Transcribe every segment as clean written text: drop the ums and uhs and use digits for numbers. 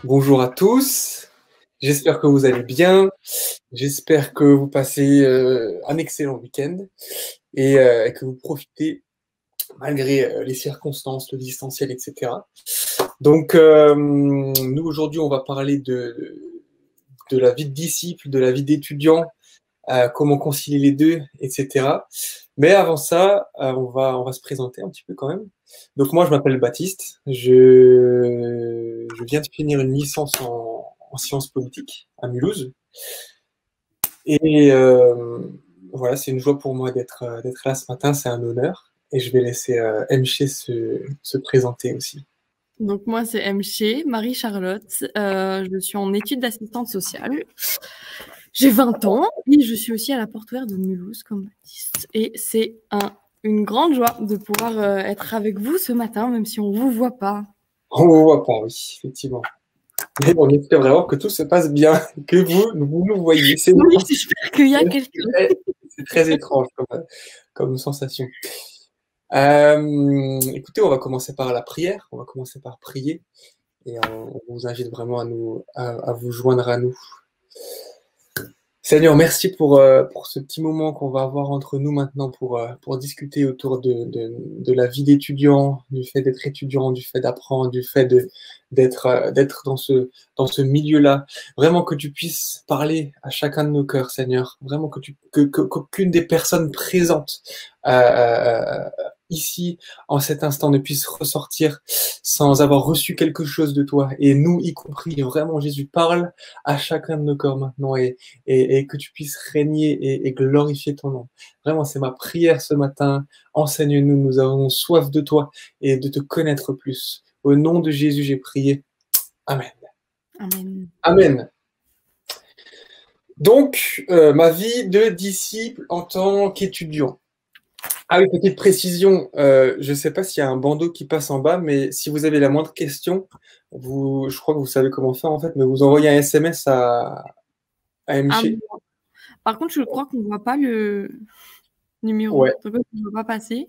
Bonjour à tous, j'espère que vous allez bien, j'espère que vous passez un excellent week-end et que vous profitez malgré les circonstances, le distanciel, etc. Donc, nous aujourd'hui, on va parler de la vie de disciple, de la vie d'étudiant, comment concilier les deux, etc. Mais avant ça, on va se présenter un petit peu quand même. Donc moi, je m'appelle Baptiste, je viens de finir une licence en sciences politiques à Mulhouse. Et voilà, c'est une joie pour moi d'être là ce matin, c'est un honneur. Et je vais laisser Mché se présenter aussi. Donc moi, c'est Mché, Marie-Charlotte. Je suis en études d'assistante sociale. J'ai 20 ans et je suis aussi à la porte ouverte de Mulhouse comme Baptiste. Et c'est une grande joie de pouvoir être avec vous ce matin, même si on ne vous voit pas. On ne voit pas, oui, effectivement. Mais on espère vraiment que tout se passe bien, que vous nous voyez. Oui, j'espère qu'il y a quelqu'un. C'est très étrange comme sensation. Écoutez, on va commencer par la prière, on va commencer par prier et on vous invite vraiment à vous joindre à nous. Seigneur, merci pour ce petit moment qu'on va avoir entre nous maintenant pour discuter autour de la vie d'étudiant, du fait d'être étudiant, du fait d'apprendre, du fait d'être dans ce milieu-là. Vraiment que tu puisses parler à chacun de nos cœurs, Seigneur. Vraiment qu'aucune des personnes présentes ici, en cet instant, ne puisse ressortir sans avoir reçu quelque chose de toi. Et nous, y compris, vraiment, Jésus, parle à chacun de nos corps maintenant et que tu puisses régner et glorifier ton nom. Vraiment, c'est ma prière ce matin. Enseigne-nous, nous avons soif de toi et de te connaître plus. Au nom de Jésus, j'ai prié. Amen. Amen. Amen. Donc, ma vie de disciple en tant qu'étudiant. Ah oui, petite précision, je ne sais pas s'il y a un bandeau qui passe en bas, mais si vous avez la moindre question, je crois que vous savez comment faire en fait, mais vous envoyez un SMS à Mché. Par contre, je crois qu'on ne voit pas le numéro, Ouais. donc on ne va pas passer.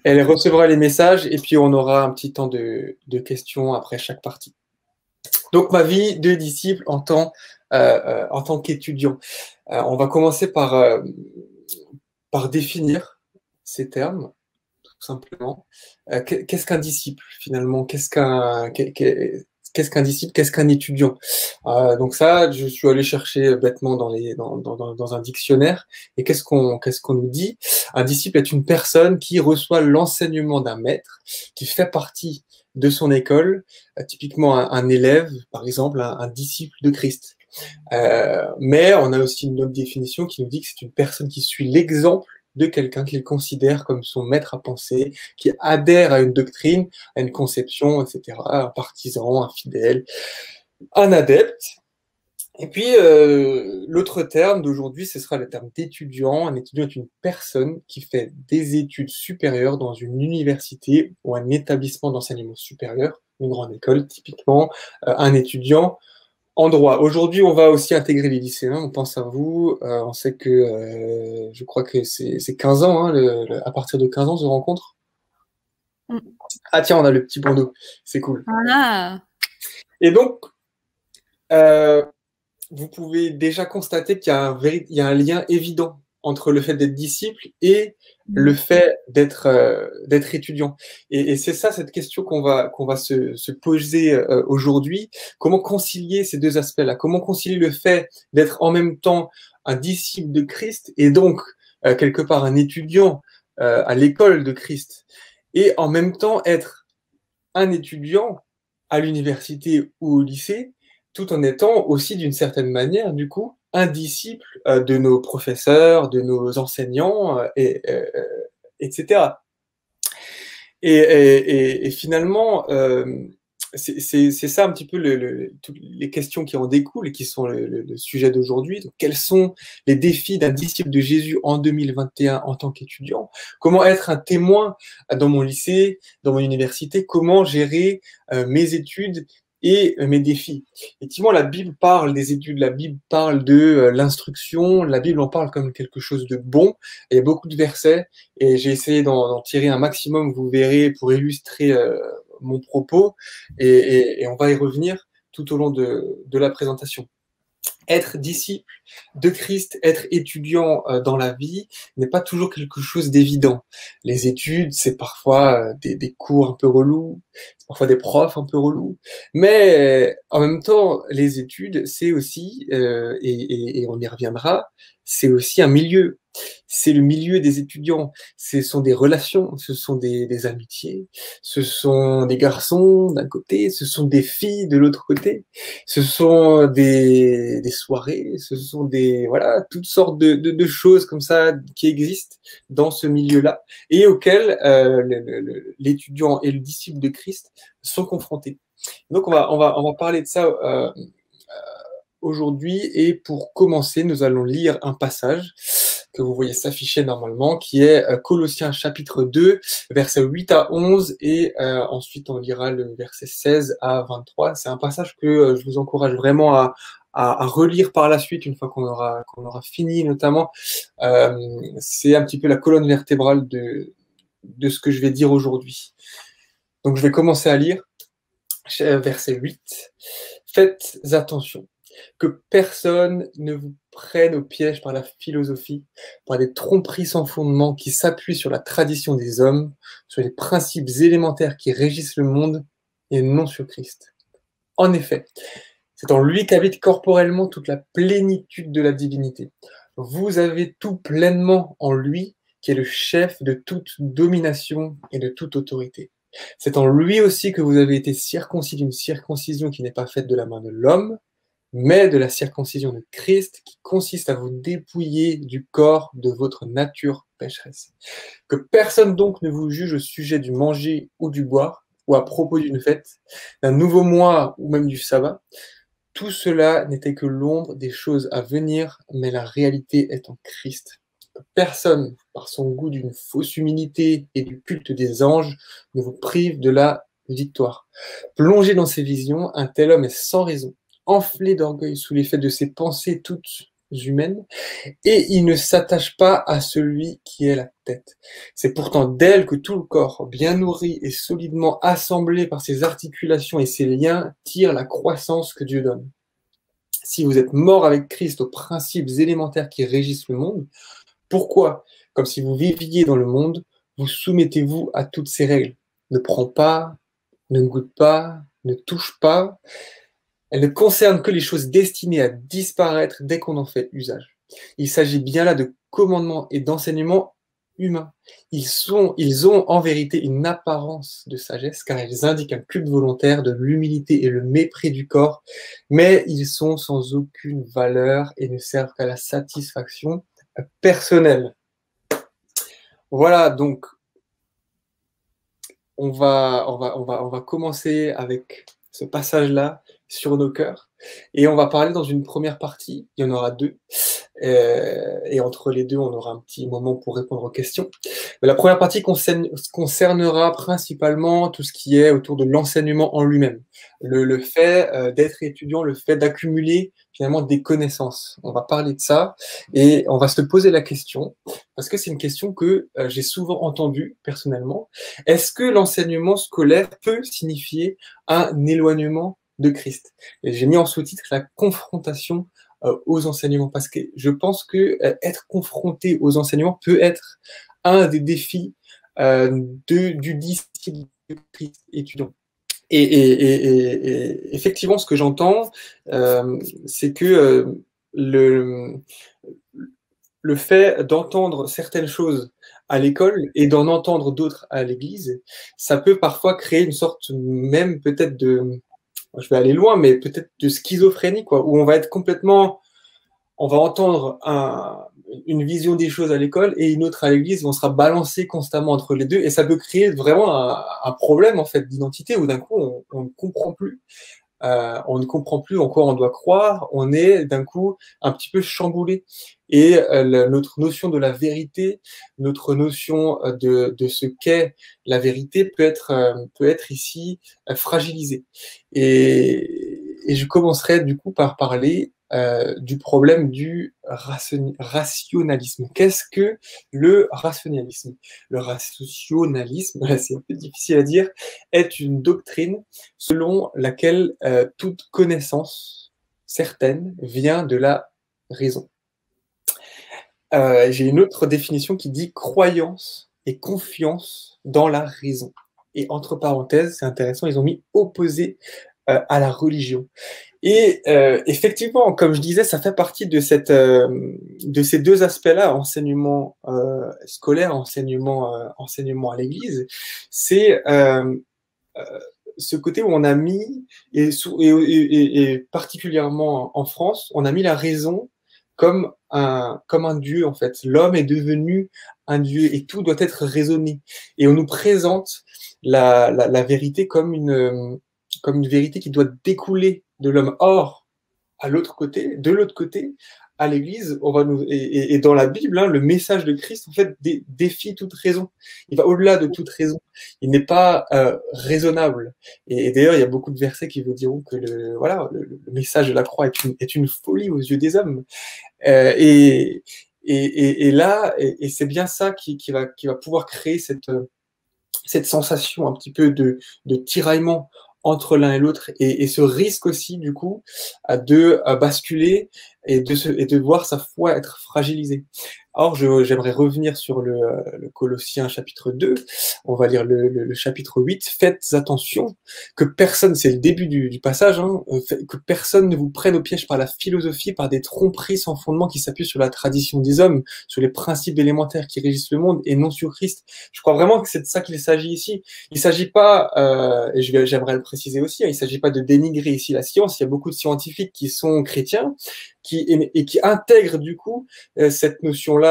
Elle recevra les messages et puis on aura un petit temps de questions après chaque partie. Donc ma vie de disciple en tant qu'étudiant. On va commencer par définir ces termes, tout simplement. Qu'est-ce qu'un disciple finalement? Qu'est-ce qu'un disciple? Qu'est-ce qu'un étudiant? Donc ça, je suis allé chercher bêtement dans un dictionnaire. Et qu'est-ce qu'on nous dit? Un disciple est une personne qui reçoit l'enseignement d'un maître, qui fait partie de son école, typiquement un élève, par exemple, un disciple de Christ. Mais on a aussi une autre définition qui nous dit que c'est une personne qui suit l'exemple de quelqu'un qu'il considère comme son maître à penser, qui adhère à une doctrine, à une conception, etc., un partisan, un fidèle, un adepte. Et puis, l'autre terme d'aujourd'hui, ce sera le terme d'étudiant. Un étudiant est une personne qui fait des études supérieures dans une université ou un établissement d'enseignement supérieur, une grande école, typiquement, un étudiant en droit. Aujourd'hui, on va aussi intégrer les lycéens, on pense à vous. On sait que, je crois que c'est 15 ans, hein, à partir de 15 ans, on se rencontre. Ah tiens, on a le petit bandeau, c'est cool. Voilà. Et donc, vous pouvez déjà constater qu'il y a un lien évident entre le fait d'être disciple et le fait d'être étudiant. Et c'est ça, cette question qu'on va se poser aujourd'hui. Comment concilier ces deux aspects-là? Comment concilier le fait d'être en même temps un disciple de Christ et donc quelque part un étudiant à l'école de Christ et en même temps être un étudiant à l'université ou au lycée, tout en étant aussi d'une certaine manière, du coup, un disciple de nos professeurs, de nos enseignants, etc. Et finalement, c'est ça un petit peu toutes les questions qui en découlent et qui sont le sujet d'aujourd'hui. Donc, quels sont les défis d'un disciple de Jésus en 2021 en tant qu'étudiant? Comment être un témoin dans mon lycée, dans mon université? Comment gérer mes études et mes défis? Effectivement, la Bible parle des études, la Bible parle de l'instruction, la Bible en parle comme quelque chose de bon. Il y a beaucoup de versets et j'ai essayé d'en tirer un maximum, vous verrez, pour illustrer mon propos, et on va y revenir. tout au long de la présentation. Être disciple de Christ, être étudiant dans la vie n'est pas toujours quelque chose d'évident. Les études, c'est parfois des cours un peu relous, c'est parfois des profs un peu relous, mais en même temps, les études, c'est aussi, et on y reviendra, c'est aussi un milieu. C'est le milieu des étudiants. Ce sont des relations, ce sont des amitiés, ce sont des garçons d'un côté, ce sont des filles de l'autre côté, ce sont des soirées, ce sont voilà, toutes sortes de choses comme ça qui existent dans ce milieu-là et auxquelles l'étudiant et le disciple de Christ sont confrontés. Donc on va parler de ça aujourd'hui, et pour commencer, nous allons lire un passage que vous voyez s'afficher normalement, qui est Colossiens chapitre 2, versets 8 à 11, et ensuite on lira le verset 16 à 23. C'est un passage que je vous encourage vraiment à relire par la suite, une fois qu'on aura fini notamment. C'est un petit peu la colonne vertébrale de ce que je vais dire aujourd'hui. Donc je vais commencer à lire, verset 8. Faites attention que personne ne vous prenne au piège par la philosophie, par des tromperies sans fondement qui s'appuient sur la tradition des hommes, sur les principes élémentaires qui régissent le monde et non sur Christ. En effet, c'est en lui qu'habite corporellement toute la plénitude de la divinité. Vous avez tout pleinement en lui, qui est le chef de toute domination et de toute autorité. C'est en lui aussi que vous avez été circoncis d'une circoncision qui n'est pas faite de la main de l'homme, mais de la circoncision de Christ, qui consiste à vous dépouiller du corps de votre nature pécheresse. Que personne donc ne vous juge au sujet du manger ou du boire, ou à propos d'une fête, d'un nouveau mois ou même du sabbat. Tout cela n'était que l'ombre des choses à venir, mais la réalité est en Christ. Que personne, par son goût d'une fausse humilité et du culte des anges, ne vous prive de la victoire. Plongé dans ses visions, un tel homme est sans raison, enflé d'orgueil sous l'effet de ses pensées toutes humaines, et il ne s'attache pas à celui qui est la tête. C'est pourtant d'elle que tout le corps, bien nourri et solidement assemblé par ses articulations et ses liens, tire la croissance que Dieu donne. Si vous êtes mort avec Christ aux principes élémentaires qui régissent le monde, pourquoi, comme si vous viviez dans le monde, vous soumettez-vous à toutes ces règles? Ne prends pas, ne goûte pas, ne touche pas. Elles ne concernent que les choses destinées à disparaître dès qu'on en fait usage. Il s'agit bien là de commandements et d'enseignements humains. Ils ont en vérité une apparence de sagesse, car ils indiquent un culte volontaire de l'humilité et le mépris du corps, mais ils sont sans aucune valeur et ne servent qu'à la satisfaction personnelle. Voilà, donc on va commencer avec ce passage-là sur nos cœurs. Et on va parler dans une première partie, il y en aura deux, et entre les deux, on aura un petit moment pour répondre aux questions. Mais la première partie concernera principalement tout ce qui est autour de l'enseignement en lui-même. Le fait d'être étudiant, le fait d'accumuler finalement des connaissances. On va parler de ça, et on va se poser la question, parce que c'est une question que j'ai souvent entendue personnellement. Est-ce que l'enseignement scolaire peut signifier un éloignement de Christ? Et j'ai mis en sous-titre la confrontation aux enseignements, parce que je pense que être confronté aux enseignements peut être un des défis du disciple de Christ étudiant. Et effectivement, ce que j'entends, c'est que le fait d'entendre certaines choses à l'école et d'en entendre d'autres à l'église, ça peut parfois créer une sorte même peut-être je vais aller loin, mais peut-être de schizophrénie, quoi, où on va être complètement, on va entendre une vision des choses à l'école et une autre à l'église, on sera balancé constamment entre les deux, et ça peut créer vraiment un problème en fait d'identité, où d'un coup on ne comprend plus. On ne comprend plus en quoi on doit croire, on est d'un coup un petit peu chamboulé. Et notre notion de la vérité, notre notion de ce qu'est la vérité peut être ici fragilisée. Et et je commencerai du coup par parler du problème du rationalisme. Qu'est-ce que le rationalisme? Le rationalisme, c'est un peu difficile à dire, est une doctrine selon laquelle toute connaissance certaine vient de la raison. J'ai une autre définition qui dit croyance et confiance dans la raison. Et entre parenthèses, c'est intéressant, ils ont mis opposé à la religion. Et effectivement, comme je disais, ça fait partie de ces deux aspects-là, enseignement scolaire, enseignement à l'Église. C'est ce côté où on a mis, et particulièrement en France, on a mis la raison comme un Dieu, en fait. L'homme est devenu un Dieu et tout doit être raisonné. Et on nous présente la vérité comme une vérité qui doit découler de l'homme. Or, de l'autre côté, à l'Église, et dans la Bible, le message de Christ, en fait, défie toute raison. Il va au-delà de toute raison. Il n'est pas raisonnable. Et d'ailleurs, il y a beaucoup de versets qui vous diront que le message de la croix est une folie aux yeux des hommes. Et là, c'est bien ça qui va pouvoir créer cette sensation un petit peu de tiraillement entre l'un et l'autre, et ce risque aussi, du coup, de basculer et de voir sa foi être fragilisée. Or, j'aimerais revenir sur le Colossiens chapitre 2, on va lire le chapitre 8. Faites attention que personne, c'est le début du passage, que personne ne vous prenne au piège par la philosophie, par des tromperies sans fondement qui s'appuient sur la tradition des hommes, sur les principes élémentaires qui régissent le monde et non sur Christ. Je crois vraiment que c'est de ça qu'il s'agit ici. Il ne s'agit pas, et j'aimerais le préciser aussi, il ne s'agit pas de dénigrer ici la science. Il y a beaucoup de scientifiques qui sont chrétiens, et qui intègrent du coup cette notion-là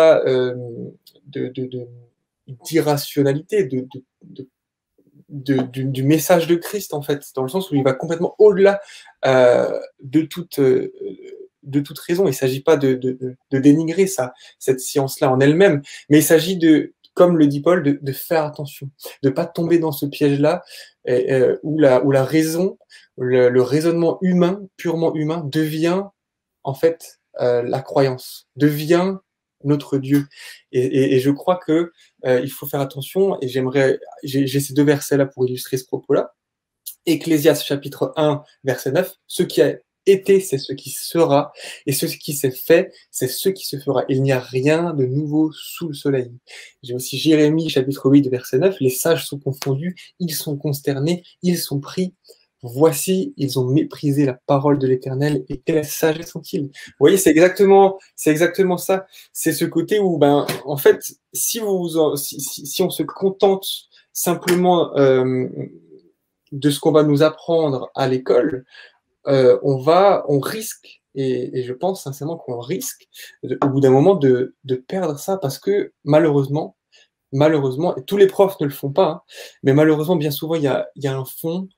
d'irrationalité, du message de Christ, en fait, dans le sens où il va complètement au-delà de toute raison. Il ne s'agit pas de dénigrer cette science-là en elle-même, mais il s'agit comme le dit Paul, de faire attention, de ne pas tomber dans ce piège-là où la raison, le raisonnement humain, purement humain, devient en fait la croyance, devient notre Dieu. Et je crois que il faut faire attention, et j'ai ces deux versets-là pour illustrer ce propos-là. Ecclésiaste chapitre 1, verset 9, ce qui a été, c'est ce qui sera, et ce qui s'est fait, c'est ce qui se fera. Il n'y a rien de nouveau sous le soleil. J'ai aussi Jérémie chapitre 8, verset 9, les sages sont confondus, ils sont consternés, ils sont pris. Voici, ils ont méprisé la parole de l'Éternel, et quelle sagesse sont-ils? Vous voyez, c'est exactement ça. C'est ce côté où, en fait, si on se contente simplement de ce qu'on va nous apprendre à l'école, on risque, et je pense sincèrement qu'on risque, au bout d'un moment, de perdre ça, parce que malheureusement, et tous les profs ne le font pas, mais malheureusement, bien souvent, il y a un fond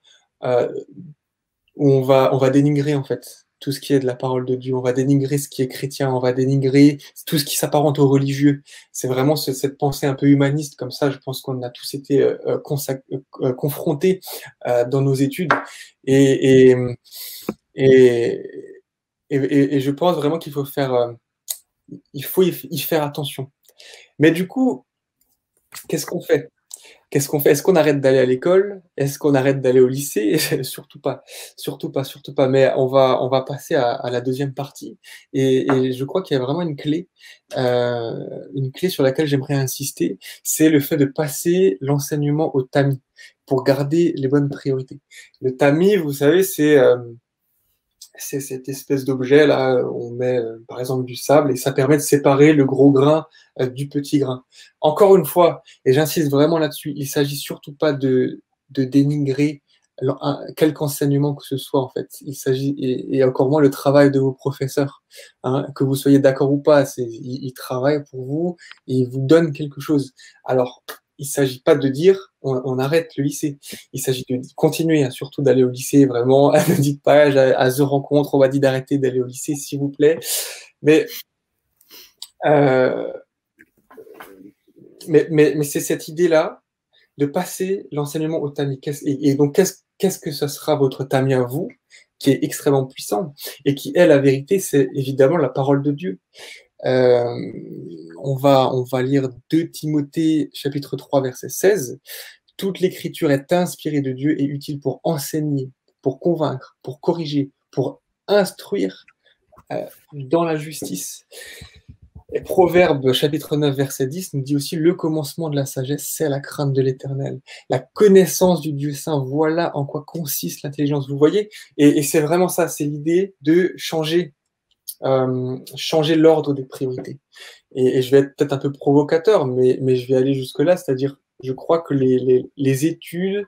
où on va dénigrer, en fait, tout ce qui est de la parole de Dieu, on va dénigrer ce qui est chrétien, on va dénigrer tout ce qui s'apparente au religieux. C'est vraiment cette pensée un peu humaniste, comme ça, je pense qu'on a tous été confrontés dans nos études, et je pense vraiment qu'il faut y faire attention. Mais du coup, qu'est-ce qu'on fait? Est-ce qu'on arrête d'aller à l'école? Est-ce qu'on arrête d'aller au lycée? Surtout pas, surtout pas, surtout pas. Mais on va passer à la deuxième partie. Et je crois qu'il y a vraiment une clé sur laquelle j'aimerais insister, c'est le fait de passer l'enseignement au tamis pour garder les bonnes priorités. Le tamis, vous savez, c'est cette espèce d'objet là, on met par exemple du sable, et ça permet de séparer le gros grain du petit grain. Encore une fois, et j'insiste vraiment là-dessus, il s'agit surtout pas de dénigrer quelque enseignement que ce soit, en fait. Il s'agit, et encore moins le travail de vos professeurs, que vous soyez d'accord ou pas, ils travaillent pour vous et ils vous donnent quelque chose. Alors, il ne s'agit pas de dire on arrête le lycée. Il s'agit de continuer, surtout d'aller au lycée, vraiment. Ne dites pas à The Rencontre, on va dire d'arrêter d'aller au lycée, s'il vous plaît. Mais c'est cette idée-là de passer l'enseignement au tamis. Et donc, qu'est-ce que ce sera votre tamis à vous? qui est extrêmement puissant et qui est la vérité, c'est évidemment la parole de Dieu. Euh, on va lire 2 Timothée chapitre 3 verset 16. Toute l'écriture est inspirée de Dieu et utile pour enseigner, pour convaincre, pour corriger, pour instruire dans la justice. Et Proverbe chapitre 9 verset 10 nous dit aussi le commencement de la sagesse, c'est la crainte de l'Éternel. La connaissance du Dieu saint, voilà en quoi consiste l'intelligence. Vous voyez, et c'est vraiment ça, c'est l'idée de changer l'ordre des priorités. Et je vais être peut-être un peu provocateur, mais je vais aller jusque-là, c'est-à-dire, je crois que les études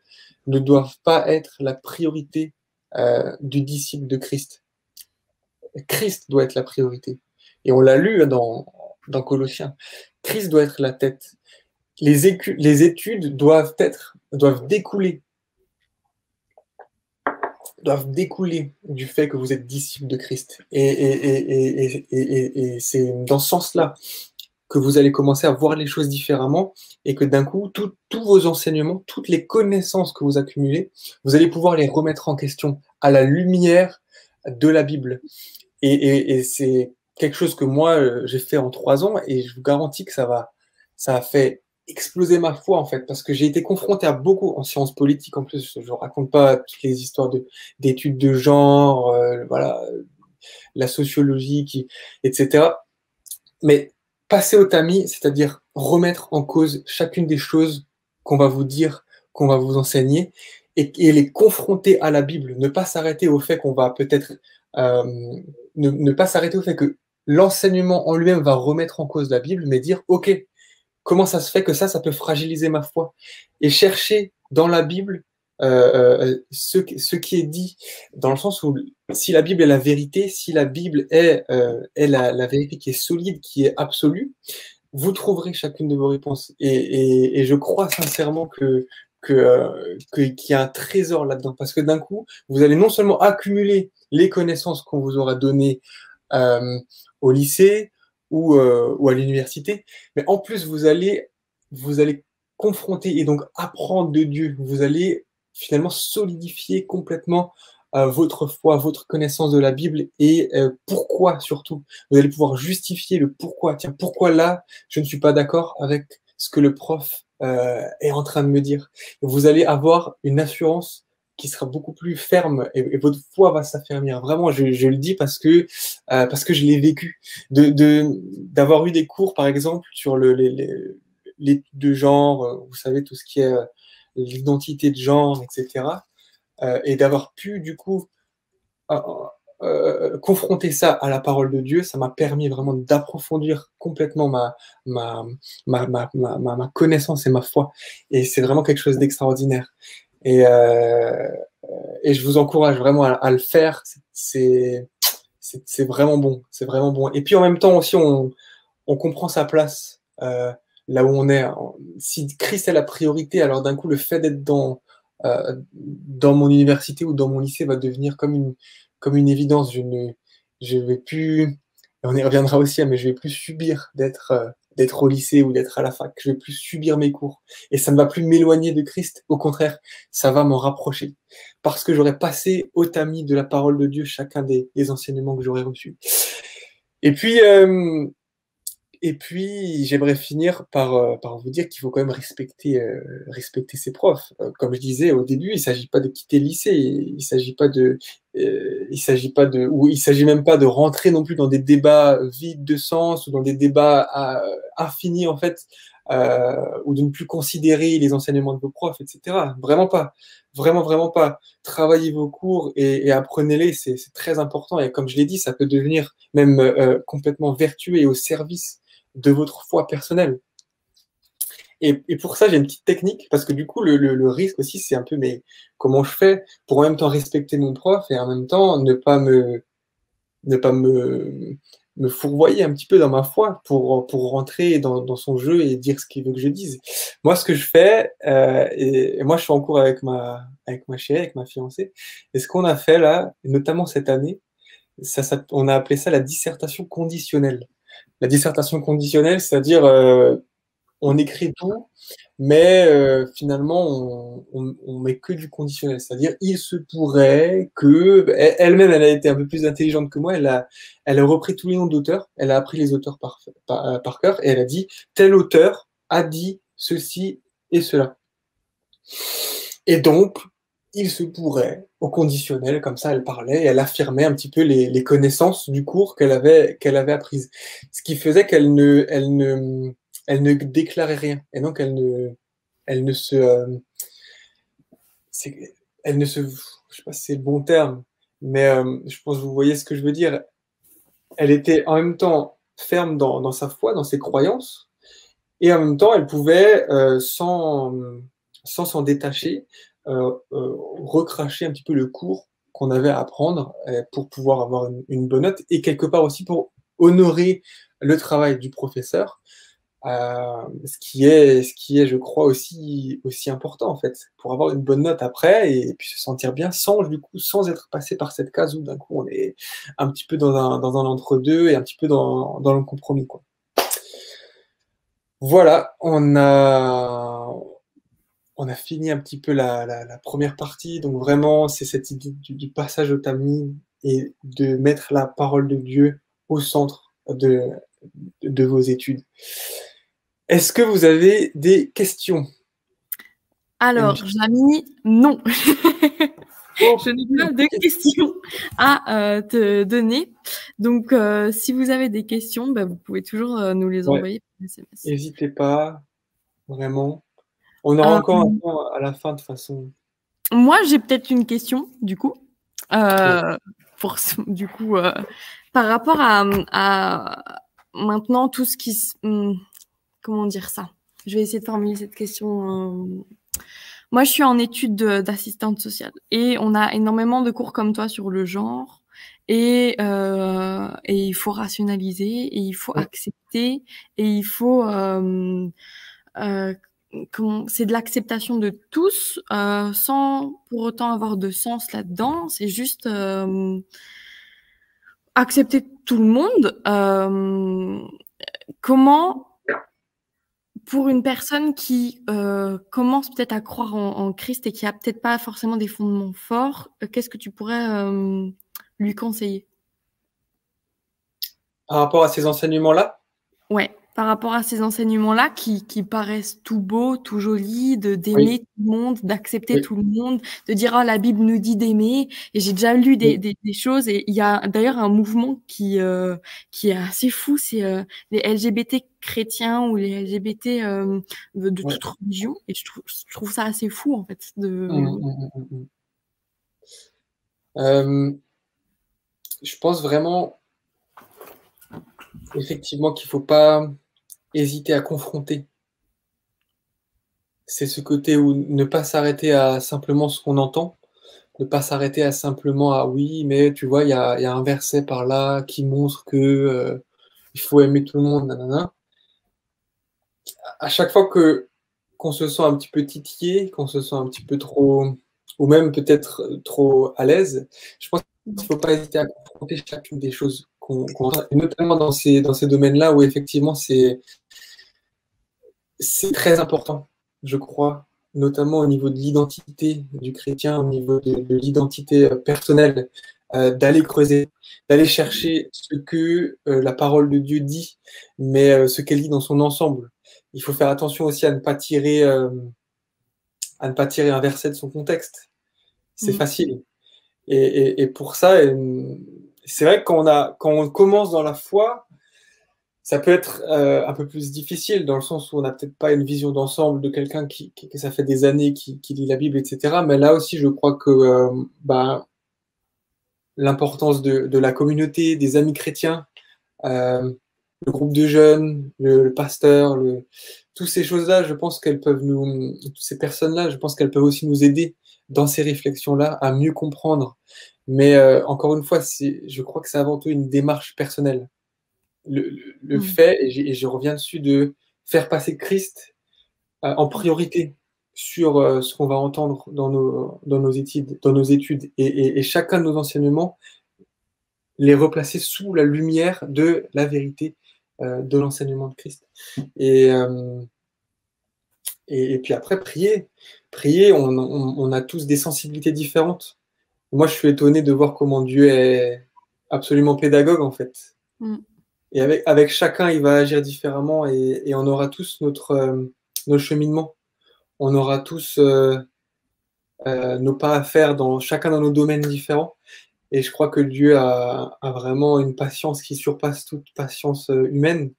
ne doivent pas être la priorité du disciple de Christ. Christ doit être la priorité. Et on l'a lu dans Colossiens. Christ doit être la tête. Les études doivent découler du fait que vous êtes disciple de Christ. Et c'est dans ce sens-là que vous allez commencer à voir les choses différemment et que d'un coup, tous vos enseignements, toutes les connaissances que vous accumulez, vous allez pouvoir les remettre en question à la lumière de la Bible. Et c'est quelque chose que moi, j'ai fait en 3 ans et je vous garantis que ça a fait exploser ma foi en fait, parce que j'ai été confronté à beaucoup en sciences politiques en plus. Je raconte pas toutes les histoires d'études de genre, voilà, la sociologie, etc. Mais passer au tamis, c'est-à-dire remettre en cause chacune des choses qu'on va vous dire, qu'on va vous enseigner, et les confronter à la Bible. Ne pas s'arrêter au fait qu'on va peut-être ne pas s'arrêter au fait que l'enseignement en lui-même va remettre en cause la Bible, mais dire ok, comment ça se fait que ça peut fragiliser ma foi, et chercher dans la Bible ce qui est dit, dans le sens où si la Bible est la vérité, si la Bible est la vérité qui est solide, qui est absolue, vous trouverez chacune de vos réponses. Et je crois sincèrement qu'il y a un trésor là-dedans, parce que d'un coup, vous allez non seulement accumuler les connaissances qu'on vous aura données euh, au lycée ou à l'université, mais en plus, vous allez confronter et donc apprendre de Dieu. Vous allez finalement solidifier complètement votre foi, votre connaissance de la Bible et pourquoi surtout. Vous allez pouvoir justifier le pourquoi. Tiens, pourquoi là, je ne suis pas d'accord avec ce que le prof est en train de me dire. Et vous allez avoir une assurance qui sera beaucoup plus ferme et votre foi va s'affermir. Vraiment, je le dis parce que je l'ai vécu. D'avoir eu des cours, par exemple, sur l'étude de genre, vous savez, tout ce qui est l'identité de genre, etc. Et d'avoir pu, du coup, confronter ça à la parole de Dieu, ça m'a permis vraiment d'approfondir complètement ma connaissance et ma foi. Et c'est vraiment quelque chose d'extraordinaire. Et, et je vous encourage vraiment à le faire. C'est vraiment bon. C'est vraiment bon. Et puis en même temps aussi, on comprend sa place là où on est. Si Christ est la priorité, alors d'un coup, le fait d'être dans mon université ou dans mon lycée va devenir comme une évidence. Je vais plus, on y reviendra aussi, mais je vais plus subir d'être au lycée ou d'être à la fac. Je vais plus subir mes cours. Et ça ne va plus m'éloigner de Christ. Au contraire, ça va m'en rapprocher. Parce que j'aurai passé au tamis de la parole de Dieu chacun des enseignements que j'aurai reçus. Et puis, j'aimerais finir par vous dire qu'il faut quand même respecter ses profs. Comme je disais au début, il ne s'agit pas de quitter le lycée, il s'agit même pas de rentrer non plus dans des débats vides de sens ou dans des débats infinis en fait, ou de ne plus considérer les enseignements de vos profs, etc. Vraiment pas, vraiment vraiment pas. Travaillez vos cours et apprenez-les, c'est très important. Et comme je l'ai dit, ça peut devenir même complètement vertueux et au service de votre foi personnelle. Et pour ça, j'ai une petite technique, parce que du coup, le risque aussi, c'est un peu, mais comment je fais pour en même temps respecter mon prof et en même temps ne pas me fourvoyer un petit peu dans ma foi pour rentrer dans son jeu et dire ce qu'il veut que je dise. Moi, ce que je fais, et moi, je suis en cours avec ma chérie, avec ma fiancée, et ce qu'on a fait là, notamment cette année, on a appelé ça la dissertation conditionnelle. La dissertation conditionnelle, c'est-à-dire on écrit tout, mais finalement, on met que du conditionnel. C'est-à-dire, il se pourrait que... Elle-même, elle a été un peu plus intelligente que moi, elle a repris tous les noms d'auteurs, elle a appris les auteurs par cœur, et elle a dit, tel auteur a dit ceci et cela. Et donc, il se pourrait, au conditionnel, comme ça elle parlait, et elle affirmait un petit peu les connaissances du cours qu'elle avait apprises. Ce qui faisait elle ne déclarait rien. Et donc elle ne se, elle ne se, je sais pas si c'est le bon terme, mais je pense que vous voyez ce que je veux dire. Elle était en même temps ferme dans sa foi, dans ses croyances, et en même temps, elle pouvait, sans s'en détacher, recracher un petit peu le cours qu'on avait à apprendre pour pouvoir avoir une bonne note et quelque part aussi pour honorer le travail du professeur, ce qui est, je crois, aussi important en fait, pour avoir une bonne note après et puis se sentir bien sans, du coup, sans être passé par cette case où d'un coup on est un petit peu dans un entre-deux et un petit peu dans le compromis, quoi. Voilà, on a fini un petit peu la première partie. Donc vraiment, c'est cette idée du passage au tamis et de mettre la parole de Dieu au centre de vos études. Est-ce que vous avez des questions? Alors, Jamy, non. Je n'ai pas de questions à te donner. Donc, si vous avez des questions, bah, vous pouvez toujours nous les envoyer par SMS. N'hésitez pas, vraiment. On aura encore un temps à la fin de façon. Moi, j'ai peut-être une question, du coup. Du coup, par rapport à maintenant tout ce qui... comment dire ça? Je vais essayer de formuler cette question. Moi, je suis en études d'assistante sociale et on a énormément de cours comme toi sur le genre et il faut rationaliser et il faut accepter et il faut c'est de l'acceptation de tous sans pour autant avoir de sens là-dedans. C'est juste accepter tout le monde. Comment pour une personne qui commence peut-être à croire en Christ et qui a peut-être pas forcément des fondements forts, qu'est-ce que tu pourrais lui conseiller? Par rapport à ces enseignements-là? Ouais, par rapport à ces enseignements-là qui paraissent tout beaux, tout jolis, d'aimer tout le monde, d'accepter tout le monde, de dire oh la Bible nous dit d'aimer. Et j'ai déjà lu des choses et il y a d'ailleurs un mouvement qui est assez fou, c'est les LGBT chrétiens ou les LGBT de toute religion. Et je trouve ça assez fou en fait Je pense vraiment effectivement qu'il ne faut pas hésiter à confronter. C'est ce côté où ne pas s'arrêter à simplement ce qu'on entend, ne pas s'arrêter à simplement à oui, mais tu vois, il y a un verset par là qui montre que il faut aimer tout le monde, nanana. À chaque fois qu'on se sent un petit peu titillé, qu'on se sent un petit peu trop, ou même peut-être trop à l'aise, je pense qu'il ne faut pas hésiter à confronter chacune des choses qu'on entend, et notamment dans ces domaines-là où effectivement c'est très important, je crois, notamment au niveau de l'identité du chrétien, au niveau de l'identité personnelle, d'aller creuser, d'aller chercher ce que la parole de Dieu dit, mais ce qu'elle dit dans son ensemble. Il faut faire attention aussi à ne pas tirer un verset de son contexte. C'est facile. Et pour ça, c'est vrai que quand on commence dans la foi, ça peut être un peu plus difficile dans le sens où on n'a peut-être pas une vision d'ensemble de quelqu'un que ça fait des années qui lit la Bible, etc. Mais là aussi, je crois que l'importance de la communauté, des amis chrétiens, le groupe de jeunes, le pasteur, toutes ces choses-là, je pense qu'elles peuvent toutes ces personnes-là, je pense qu'elles peuvent aussi nous aider dans ces réflexions-là à mieux comprendre. Mais encore une fois, je crois que c'est avant tout une démarche personnelle. Le fait, et je reviens dessus, de faire passer Christ en priorité sur ce qu'on va entendre dans nos études et chacun de nos enseignements, les replacer sous la lumière de la vérité de l'enseignement de Christ. Et Et puis après, prier. Prier, on a tous des sensibilités différentes. Moi, je suis étonné de voir comment Dieu est absolument pédagogue, en fait. Et avec chacun, il va agir différemment et on aura tous notre cheminement. On aura tous nos pas à faire chacun dans nos domaines différents. Et je crois que Dieu a vraiment une patience qui surpasse toute patience humaine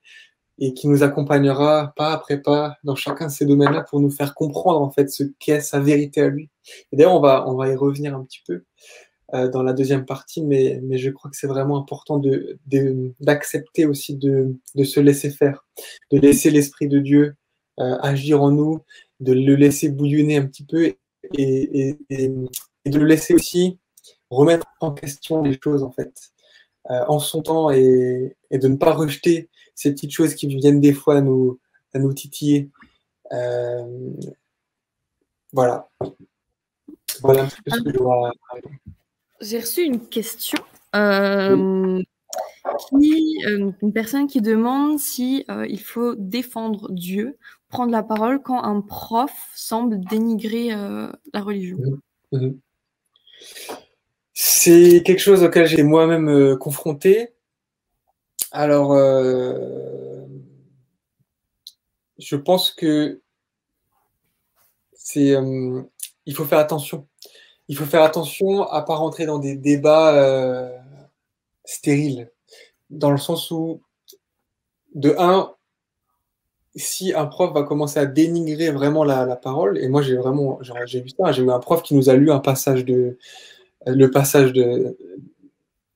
et qui nous accompagnera pas après pas dans chacun de ces domaines-là pour nous faire comprendre en fait ce qu'est sa vérité à lui. Et d'ailleurs, on va y revenir un petit peu dans la deuxième partie, mais je crois que c'est vraiment important d'accepter aussi de se laisser faire, de laisser l'Esprit de Dieu agir en nous, de le laisser bouillonner un petit peu et de le laisser aussi remettre en question les choses en fait, en son temps et de ne pas rejeter ces petites choses qui viennent des fois à nous titiller. Euh, voilà. Voilà un petit peu ce que je dois. J'ai reçu une question. Oui. Une personne qui demande si il faut défendre Dieu, prendre la parole quand un prof semble dénigrer la religion. Mhm. C'est quelque chose auquel j'ai moi-même confronté. Alors, je pense que il faut faire attention. Il faut faire attention à pas rentrer dans des débats stériles, dans le sens où, de un, si un prof va commencer à dénigrer vraiment la parole, et moi j'ai vu ça, j'ai eu un prof qui nous a lu le passage d'une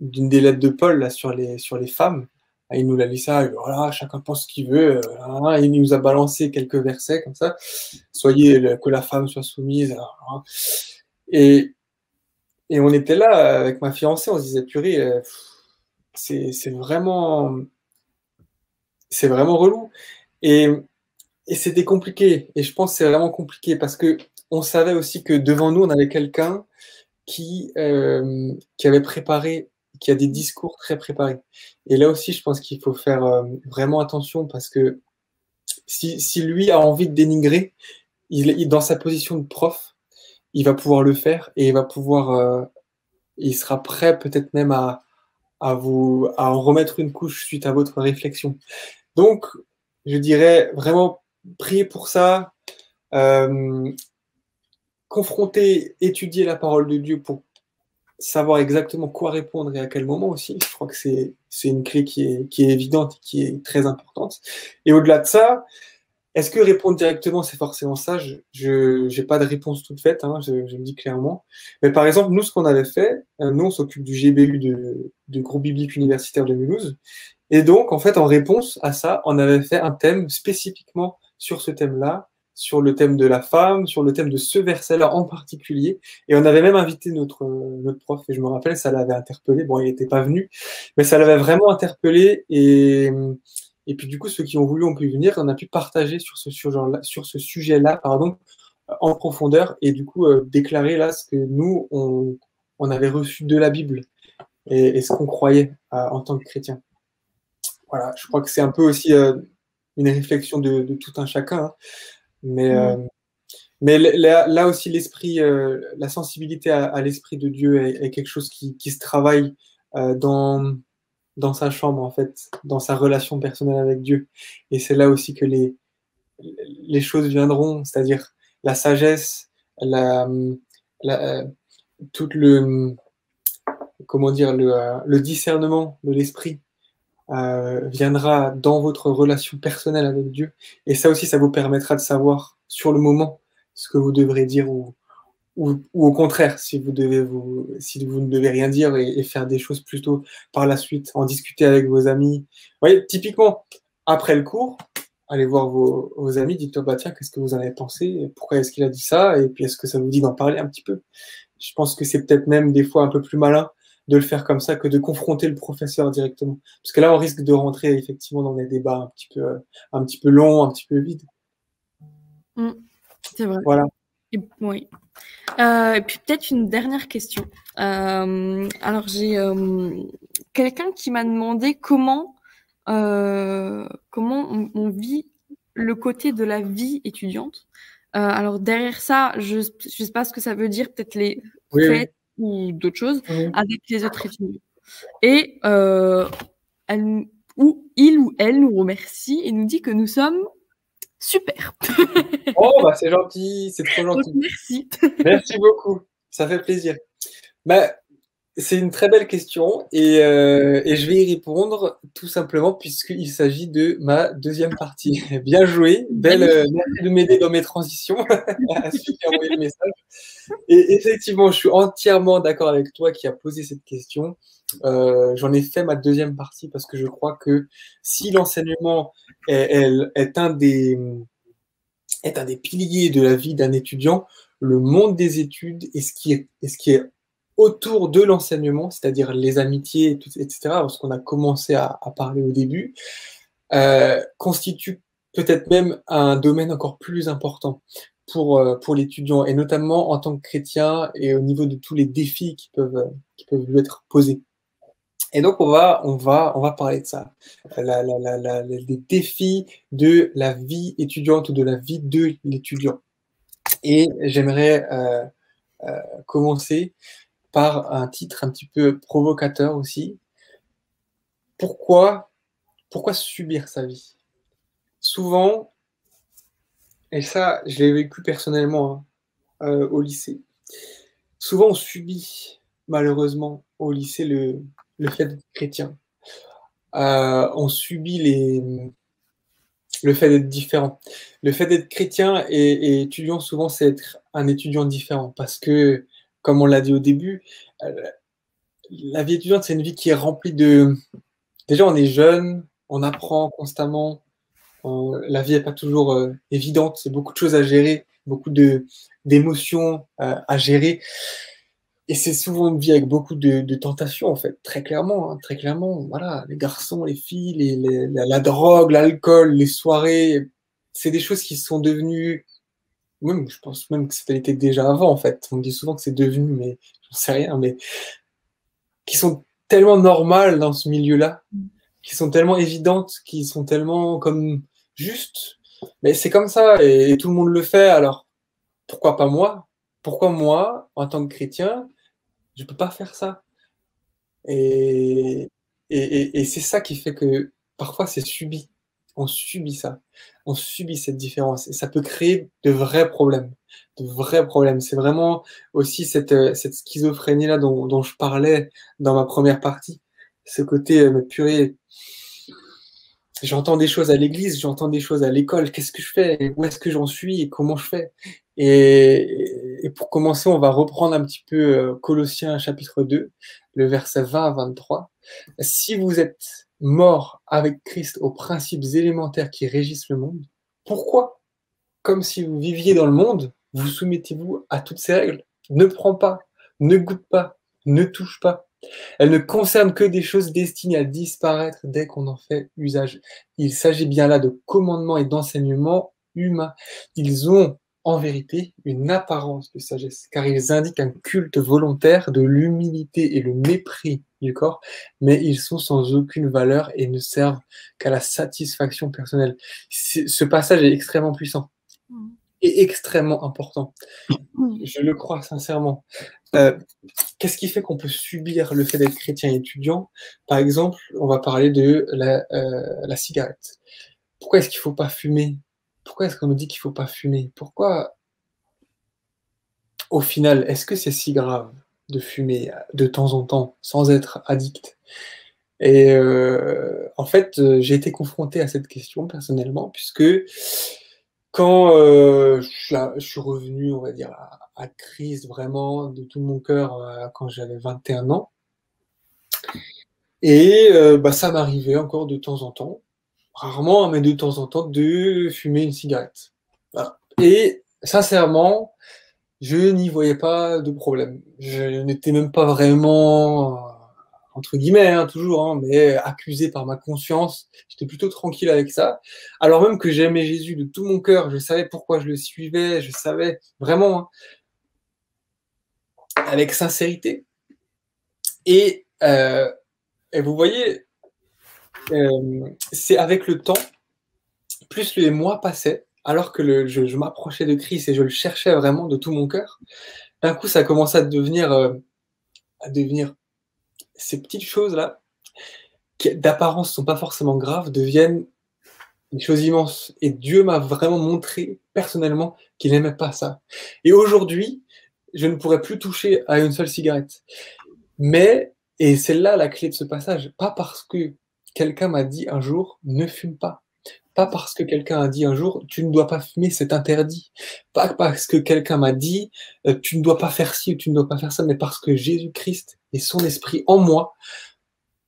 des lettres de Paul là, sur les femmes. Il nous l'a lu ça, voilà, chacun pense ce qu'il veut. Il nous a balancé quelques versets comme ça. Que la femme soit soumise. Et, et on était là avec ma fiancée, on se disait, purée, c'est vraiment, c'est vraiment relou. Et, et c'était compliqué. Et je pense que c'est vraiment compliqué parce que on savait aussi que devant nous, on avait quelqu'un qui avait préparé, qui a des discours très préparés. Et là aussi, je pense qu'il faut faire vraiment attention parce que si lui a envie de dénigrer, dans sa position de prof, il va pouvoir le faire et il sera prêt peut-être même à en remettre une couche suite à votre réflexion. Donc, je dirais vraiment prier pour ça, euh, confronter, étudier la parole de Dieu pour savoir exactement quoi répondre et à quel moment aussi. Je crois que c'est une clé qui est évidente et qui est très importante. Et au-delà de ça, est-ce que répondre directement, c'est forcément ça? Je n'ai pas de réponse toute faite, hein, je le dis clairement. Mais par exemple, nous, ce qu'on avait fait, nous, on s'occupe du GBU du groupe biblique universitaire de Mulhouse. Et donc, en fait, en réponse à ça, on avait fait un thème spécifiquement sur ce thème-là, sur le thème de la femme, sur le thème de ce verset-là en particulier. Et on avait même invité notre prof, et je me rappelle, ça l'avait interpellé. Bon, il n'était pas venu, mais ça l'avait vraiment interpellé. Et puis, du coup, ceux qui ont voulu ont pu venir. On a pu partager sur ce sujet-là, pardon, en profondeur, et du coup, déclarer là ce que nous, on avait reçu de la Bible et ce qu'on croyait en tant que chrétien. Voilà, je crois que c'est un peu aussi une réflexion de tout un chacun, hein. Mais là aussi, la sensibilité à l'esprit de Dieu est quelque chose qui se travaille dans sa chambre, en fait, dans sa relation personnelle avec Dieu. Et c'est là aussi que les choses viendront, c'est-à-dire la sagesse, la, tout comment dire, le discernement de l'esprit viendra dans votre relation personnelle avec Dieu. Et ça aussi, ça vous permettra de savoir sur le moment ce que vous devrez dire ou au contraire, si vous ne devez rien dire et faire des choses plutôt par la suite, en discuter avec vos amis. Vous voyez, typiquement, après le cours, allez voir vos amis, dites-toi, bah tiens, qu'est-ce que vous en avez pensé? Pourquoi est-ce qu'il a dit ça? Et puis, est-ce que ça vous dit d'en parler un petit peu? Je pense que c'est peut-être même des fois un peu plus malin de le faire comme ça que de confronter le professeur directement. Parce que là, on risque de rentrer effectivement dans des débats un petit peu longs, un petit peu vides. C'est vrai. Voilà. Oui. Et puis peut-être une dernière question. Alors j'ai quelqu'un qui m'a demandé comment on vit le côté de la vie étudiante. Alors derrière ça, je ne sais pas ce que ça veut dire, peut-être les fêtes ou d'autres choses, avec les autres étudiants. Et il ou elle nous remercie et nous dit que nous sommes super. Oh, bah c'est gentil, c'est trop gentil. Donc, merci. Merci beaucoup, ça fait plaisir. Bah, c'est une très belle question et je vais y répondre tout simplement puisqu'il s'agit de ma deuxième partie. Bien joué, merci de m'aider dans mes transitions à suivre et envoyer le message. Et effectivement, je suis entièrement d'accord avec toi qui a posé cette question. J'en ai fait ma deuxième partie parce que je crois que si l'enseignement est un des piliers de la vie d'un étudiant, le monde des études et ce qui est autour de l'enseignement, c'est-à-dire les amitiés, etc., parce qu'on a commencé à parler au début, constitue peut-être même un domaine encore plus important pour l'étudiant, et notamment en tant que chrétien et au niveau de tous les défis qui peuvent lui être posés. Et donc, on va parler de ça, les défis de la vie étudiante ou de la vie de l'étudiant. Et j'aimerais commencer par un titre un petit peu provocateur aussi. Pourquoi subir sa vie? Souvent, et ça, je l'ai vécu personnellement au lycée, souvent on subit malheureusement au lycée le fait d'être chrétien. On subit le fait d'être différent. Le fait d'être chrétien et étudiant, souvent, c'est être un étudiant différent. Parce que, comme on l'a dit au début, la vie étudiante, c'est une vie qui est remplie de... Déjà, on est jeune, on apprend constamment. La vie n'est pas toujours évidente. C'est beaucoup de choses à gérer, beaucoup d'émotions à gérer. Et c'est souvent une vie avec beaucoup de tentations, en fait, très clairement, hein, très clairement. Voilà, les garçons, les filles, la drogue, l'alcool, les soirées, c'est des choses qui sont devenues, même, je pense même que c'était déjà avant, en fait. On me dit souvent que c'est devenu, mais j'en sais rien, mais qui sont tellement normales dans ce milieu-là, qui sont tellement évidentes, qui sont tellement comme juste. Mais c'est comme ça, et tout le monde le fait, alors pourquoi pas moi? Pourquoi moi, en tant que chrétien, je peux pas faire ça? Et, et c'est ça qui fait que parfois c'est subi. On subit ça. On subit cette différence. Et ça peut créer de vrais problèmes. De vrais problèmes. C'est vraiment aussi cette schizophrénie-là dont je parlais dans ma première partie. Ce côté, mais purée, j'entends des choses à l'église, j'entends des choses à l'école, qu'est-ce que je fais? Où est-ce que j'en suis? Et comment je fais? Et pour commencer, on va reprendre un petit peu Colossiens chapitre 2, le verset 20 à 23. Si vous êtes morts avec Christ aux principes élémentaires qui régissent le monde, pourquoi, comme si vous viviez dans le monde, vous soumettez-vous à toutes ces règles? Ne prends pas, ne goûte pas, ne touche pas. Elle ne concerne que des choses destinées à disparaître dès qu'on en fait usage. Il s'agit bien là de commandements et d'enseignements humains. Ils ont, en vérité, une apparence de sagesse, car ils indiquent un culte volontaire de l'humilité et le mépris du corps, mais ils sont sans aucune valeur et ne servent qu'à la satisfaction personnelle. Ce passage est extrêmement puissant et extrêmement important. Je le crois sincèrement. Qu'est-ce qui fait qu'on peut subir le fait d'être chrétien étudiant? Par exemple, on va parler de la cigarette. Pourquoi est-ce qu'il ne faut pas fumer? Pourquoi est-ce qu'on nous dit qu'il ne faut pas fumer? Pourquoi, au final, est-ce que c'est si grave de fumer de temps en temps sans être addict? Et en fait, j'ai été confronté à cette question personnellement, puisque quand je suis revenu, on va dire, à Christ vraiment de tout mon cœur quand j'avais 21 ans, et ça m'arrivait encore de temps en temps, rarement, mais de temps en temps, de fumer une cigarette. Voilà. Et sincèrement, je n'y voyais pas de problème. Je n'étais même pas vraiment, entre guillemets, hein, toujours, hein, mais accusé par ma conscience. J'étais plutôt tranquille avec ça. Alors même que j'aimais Jésus de tout mon cœur, je savais pourquoi je le suivais, je savais vraiment, hein, avec sincérité. Et, et vous voyez, c'est avec le temps plus les mois passaient, alors que je m'approchais de Christ et je le cherchais vraiment de tout mon cœur, d'un coup, ça commençait à devenir ces petites choses-là, qui d'apparence sont pas forcément graves, deviennent une chose immense. Et Dieu m'a vraiment montré personnellement qu'il n'aimait pas ça. Et aujourd'hui, je ne pourrais plus toucher à une seule cigarette. Mais, et c'est là la clé de ce passage, pas parce que quelqu'un m'a dit un jour, ne fume pas. Pas parce que quelqu'un a dit un jour, tu ne dois pas fumer, c'est interdit. Pas parce que quelqu'un m'a dit, tu ne dois pas faire ci ou tu ne dois pas faire ça, mais parce que Jésus-Christ et son esprit en moi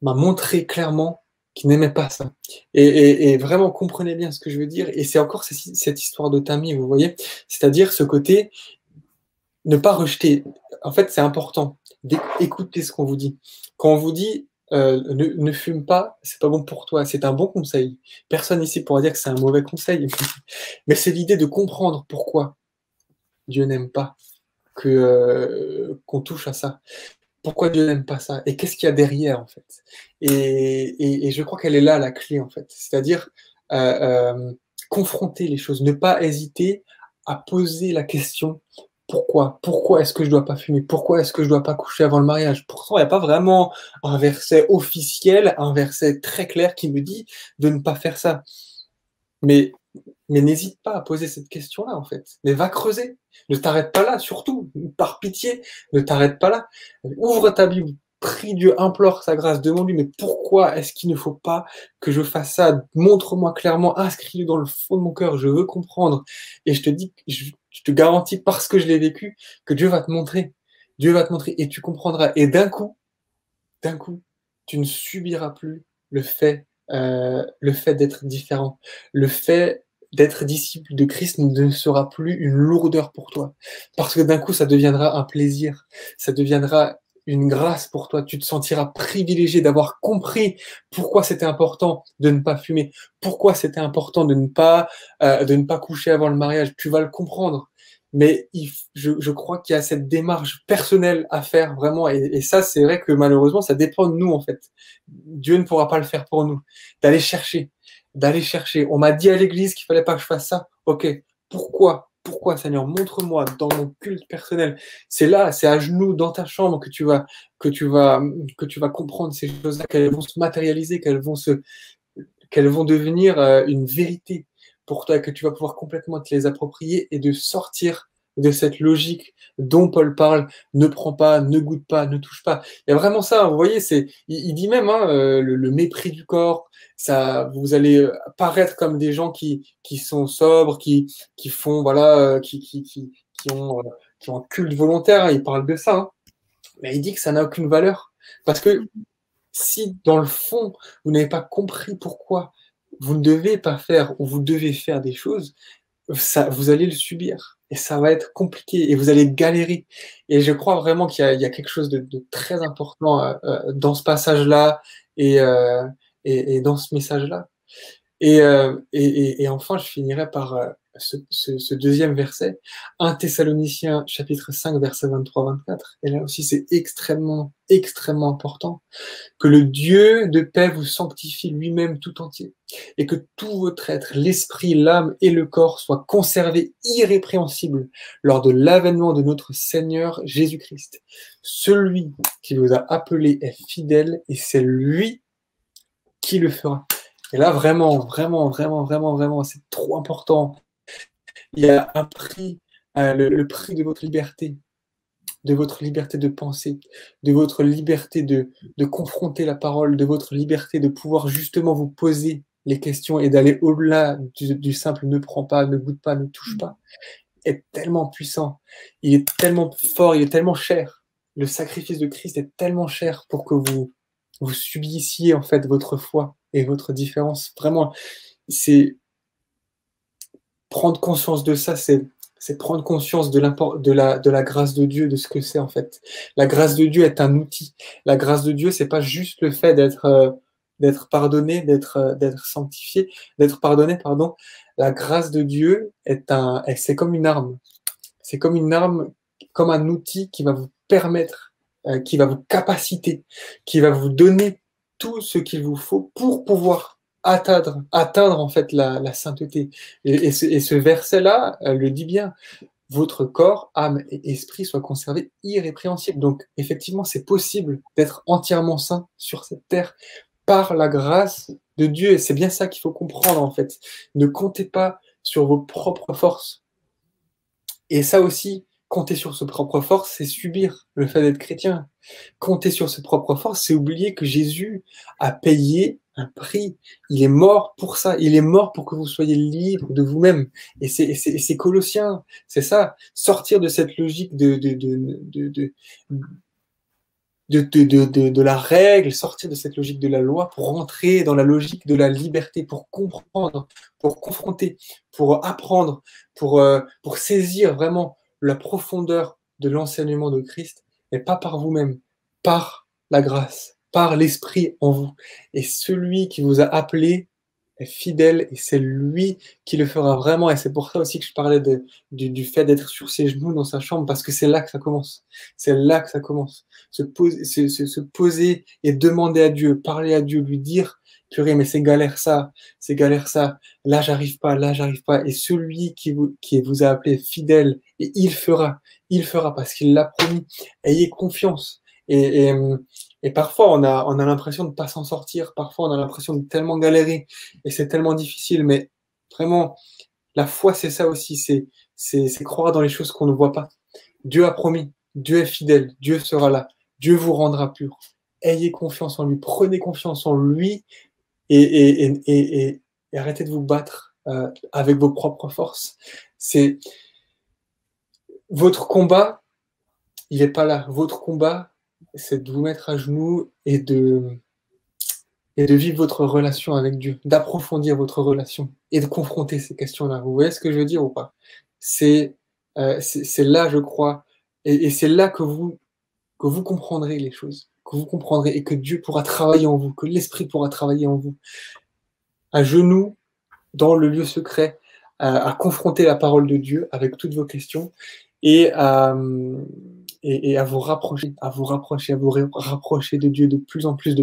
m'a montré clairement qu'il n'aimait pas ça. Et vraiment, comprenez bien ce que je veux dire. Et c'est encore cette histoire de tamis, vous voyez. C'est-à-dire ce côté, ne pas rejeter. En fait, c'est important d'écouter ce qu'on vous dit. Quand on vous dit, ne fume pas, c'est pas bon pour toi, c'est un bon conseil. Personne ici pourra dire que c'est un mauvais conseil. Mais c'est l'idée de comprendre pourquoi Dieu n'aime pas qu'on touche à ça. Pourquoi Dieu n'aime pas ça? Et qu'est-ce qu'il y a derrière, en fait? Et je crois qu'elle est là, la clé, en fait. C'est-à-dire confronter les choses, ne pas hésiter à poser la question pourquoi? Pourquoi est-ce que je dois pas fumer? Pourquoi est-ce que je dois pas coucher avant le mariage? Pourtant, il n'y a pas vraiment un verset officiel, un verset très clair qui me dit de ne pas faire ça. Mais n'hésite pas à poser cette question-là, en fait. Mais va creuser. Ne t'arrête pas là, surtout. Par pitié, ne t'arrête pas là. Ouvre ta Bible. Prie Dieu, implore sa grâce, demande-lui, mais pourquoi est-ce qu'il ne faut pas que je fasse ça? Montre-moi clairement, inscris-le dans le fond de mon cœur, je veux comprendre. Et je te dis, je te garantis, parce que je l'ai vécu, que Dieu va te montrer. Dieu va te montrer et tu comprendras. Et d'un coup, tu ne subiras plus le fait d'être différent. Le fait d'être disciple de Christ ne sera plus une lourdeur pour toi. Parce que d'un coup, ça deviendra un plaisir. Ça deviendra une grâce pour toi. Tu te sentiras privilégié d'avoir compris pourquoi c'était important de ne pas fumer, pourquoi c'était important de ne pas coucher avant le mariage. Tu vas le comprendre. Mais je crois qu'il y a cette démarche personnelle à faire vraiment. Et ça, c'est vrai que malheureusement, ça dépend de nous, en fait. Dieu ne pourra pas le faire pour nous. D'aller chercher, d'aller chercher. On m'a dit à l'église qu'il fallait pas que je fasse ça. Ok, pourquoi? Pourquoi, Seigneur? Montre-moi dans mon culte personnel. C'est là, c'est à genoux dans ta chambre que tu vas comprendre ces choses-là, qu'elles vont se matérialiser, qu'elles vont devenir une vérité pour toi, que tu vas pouvoir complètement te les approprier et de sortir de cette logique dont Paul parle, ne prends pas, ne goûte pas, ne touche pas. Il y a vraiment ça, vous voyez, il dit même hein, le mépris du corps, ça, vous allez paraître comme des gens qui sont sobres, qui font, voilà, qui ont un culte volontaire, hein, il parle de ça, hein. Mais il dit que ça n'a aucune valeur. Parce que si dans le fond, vous n'avez pas compris pourquoi vous ne devez pas faire ou vous devez faire des choses, ça, vous allez le subir. Et ça va être compliqué et vous allez galérer. Et je crois vraiment qu'il y a quelque chose de très important dans ce passage-là et dans ce message-là. Et enfin, je finirai par ce deuxième verset, 1 Thessaloniciens chapitre 5, verset 23-24. Et là aussi, c'est extrêmement, extrêmement important. Que le Dieu de paix vous sanctifie lui-même tout entier, et que tout votre être, l'esprit, l'âme et le corps soient conservés irrépréhensibles lors de l'avènement de notre Seigneur Jésus-Christ. Celui qui vous a appelé est fidèle, et c'est lui qui le fera. Et là, vraiment, vraiment, vraiment, vraiment, vraiment, c'est trop important. Il y a un prix, le prix de votre liberté de penser, de votre liberté de confronter la parole, de votre liberté de pouvoir justement vous poser les questions et d'aller au-delà du simple ne prends pas, ne goûte pas, ne touche pas, est tellement puissant. Il est tellement fort, il est tellement cher. Le sacrifice de Christ est tellement cher pour que vous subissiez en fait votre foi et votre différence. Vraiment, c'est prendre conscience de ça, c'est prendre conscience de la grâce de Dieu, de ce que c'est en fait. La grâce de Dieu est un outil. La grâce de Dieu, c'est pas juste le fait d'être pardonné, d'être sanctifié, d'être pardonné, pardon. La grâce de Dieu c'est comme une arme. C'est comme une arme, comme un outil qui va vous permettre, qui va vous capaciter, qui va vous donner tout ce qu'il vous faut pour pouvoir atteindre en fait la sainteté. Et ce verset-là le dit bien. Votre corps, âme et esprit soient conservés irrépréhensibles. Donc, effectivement, c'est possible d'être entièrement saint sur cette terre par la grâce de Dieu. Et c'est bien ça qu'il faut comprendre, en fait. Ne comptez pas sur vos propres forces. Et ça aussi, compter sur ses propres forces, c'est subir le fait d'être chrétien. Compter sur ses propres forces, c'est oublier que Jésus a payé un prix. Il est mort pour ça. Il est mort pour que vous soyez libres de vous-même. Et c'est Colossiens. C'est ça. Sortir de cette logique de la règle, sortir de cette logique de la loi pour rentrer dans la logique de la liberté, pour comprendre, pour confronter, pour apprendre, pour saisir vraiment la profondeur de l'enseignement de Christ, et pas par vous-même, par la grâce, par l'Esprit en vous. Et celui qui vous a appelé est fidèle et c'est lui qui le fera vraiment. Et c'est pour ça aussi que je parlais du fait d'être sur ses genoux dans sa chambre, parce que c'est là que ça commence. C'est là que ça commence. Se poser et demander à Dieu, parler à Dieu, lui dire, purée, mais c'est galère ça, là j'arrive pas, et celui qui vous a appelé fidèle, et il fera parce qu'il l'a promis, ayez confiance, et parfois on a l'impression de pas s'en sortir, parfois on a l'impression de tellement galérer, et c'est tellement difficile, mais vraiment, la foi c'est ça aussi, c'est croire dans les choses qu'on ne voit pas. Dieu a promis, Dieu est fidèle, Dieu sera là, Dieu vous rendra pur. Ayez confiance en lui, prenez confiance en lui et arrêtez de vous battre avec vos propres forces. C'est votre combat, il n'est pas là. Votre combat, c'est de vous mettre à genoux et de vivre votre relation avec Dieu, d'approfondir votre relation et de confronter ces questions-là. Vous voyez ce que je veux dire ou pas? C'est là, je crois, et c'est là que vous comprendrez les choses, que vous comprendrez et que Dieu pourra travailler en vous, que l'Esprit pourra travailler en vous. À genoux, dans le lieu secret, à confronter la parole de Dieu avec toutes vos questions et à vous rapprocher, à vous rapprocher de Dieu de plus en plus,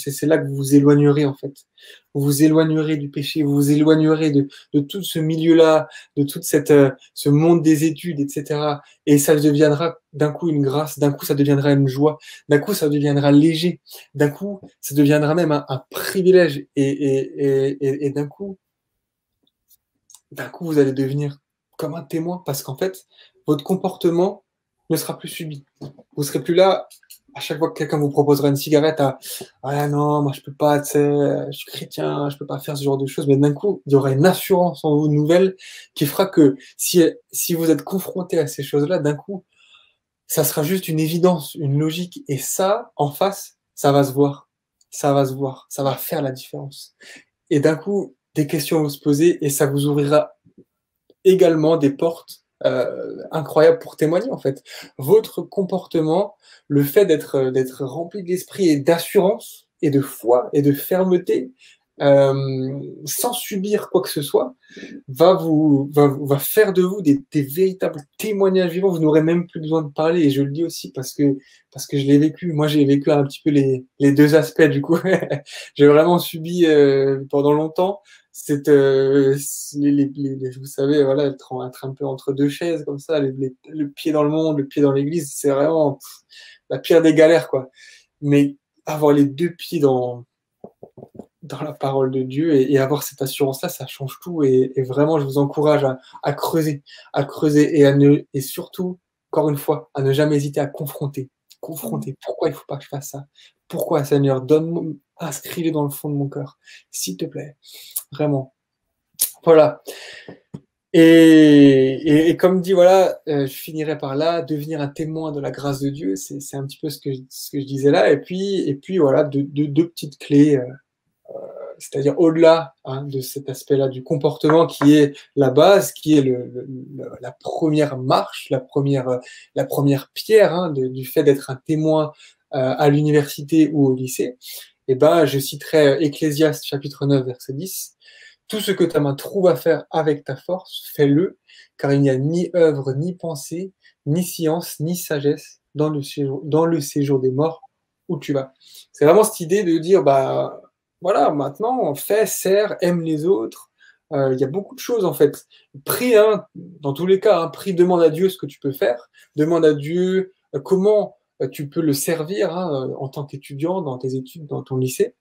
et c'est là que vous vous éloignerez en fait. Vous vous éloignerez du péché, vous vous éloignerez de tout ce milieu-là, de toute ce monde des études, etc. Et ça deviendra d'un coup une grâce, d'un coup ça deviendra une joie, d'un coup ça deviendra léger, d'un coup ça deviendra même un privilège, et d'un coup vous allez devenir comme un témoin, parce qu'en fait, votre comportement ne sera plus subi. Vous serez plus là, à chaque fois que quelqu'un vous proposera une cigarette, ah non, moi je peux pas, tu sais, je suis chrétien, je peux pas faire ce genre de choses, mais d'un coup, il y aura une assurance en vous nouvelle qui fera que si vous êtes confronté à ces choses-là, d'un coup, ça sera juste une évidence, une logique, et ça, en face, ça va se voir. Ça va se voir, ça va faire la différence. Et d'un coup, des questions vont se poser et ça vous ouvrira également des portes incroyables pour témoigner en fait. Votre comportement, le fait d'être rempli de l'esprit et d'assurance et de foi et de fermeté, sans subir quoi que ce soit, va faire de vous des véritables témoignages vivants. Vous n'aurez même plus besoin de parler, et je le dis aussi parce que je l'ai vécu. Moi, j'ai vécu un petit peu les deux aspects du coup. J'ai vraiment subi pendant longtemps cette, vous savez, voilà, être un peu entre deux chaises comme ça, le pied dans le monde, le pied dans l'église, c'est vraiment la pire des galères, quoi. Mais avoir les deux pieds dans la parole de Dieu et avoir cette assurance-là, ça change tout. Et vraiment, je vous encourage à creuser et surtout, encore une fois, à ne jamais hésiter à confronter. Pourquoi il ne faut pas que je fasse ça? Pourquoi, Seigneur? Inscris-le dans le fond de mon cœur, s'il te plaît. Vraiment. Voilà. Et comme dit, voilà, je finirai par là, devenir un témoin de la grâce de Dieu, c'est un petit peu ce que je disais là. Et puis voilà, deux petites clés. C'est-à-dire au-delà de cet aspect-là du comportement qui est la base, qui est la première marche, la première pierre du fait d'être un témoin à l'université ou au lycée, et ben, je citerai Ecclésiaste chapitre 9, verset 10. Tout ce que ta main trouve à faire avec ta force, fais-le, car il n'y a ni œuvre, ni pensée, ni science, ni sagesse dans le séjour des morts où tu vas. C'est vraiment cette idée de dire, bah, Voilà, maintenant, on fait, sert, aime les autres. Il y a beaucoup de choses, en fait. Prie, hein, dans tous les cas, hein, prie, demande à Dieu ce que tu peux faire. Demande à Dieu comment tu peux le servir hein, en tant qu'étudiant dans tes études, dans ton lycée.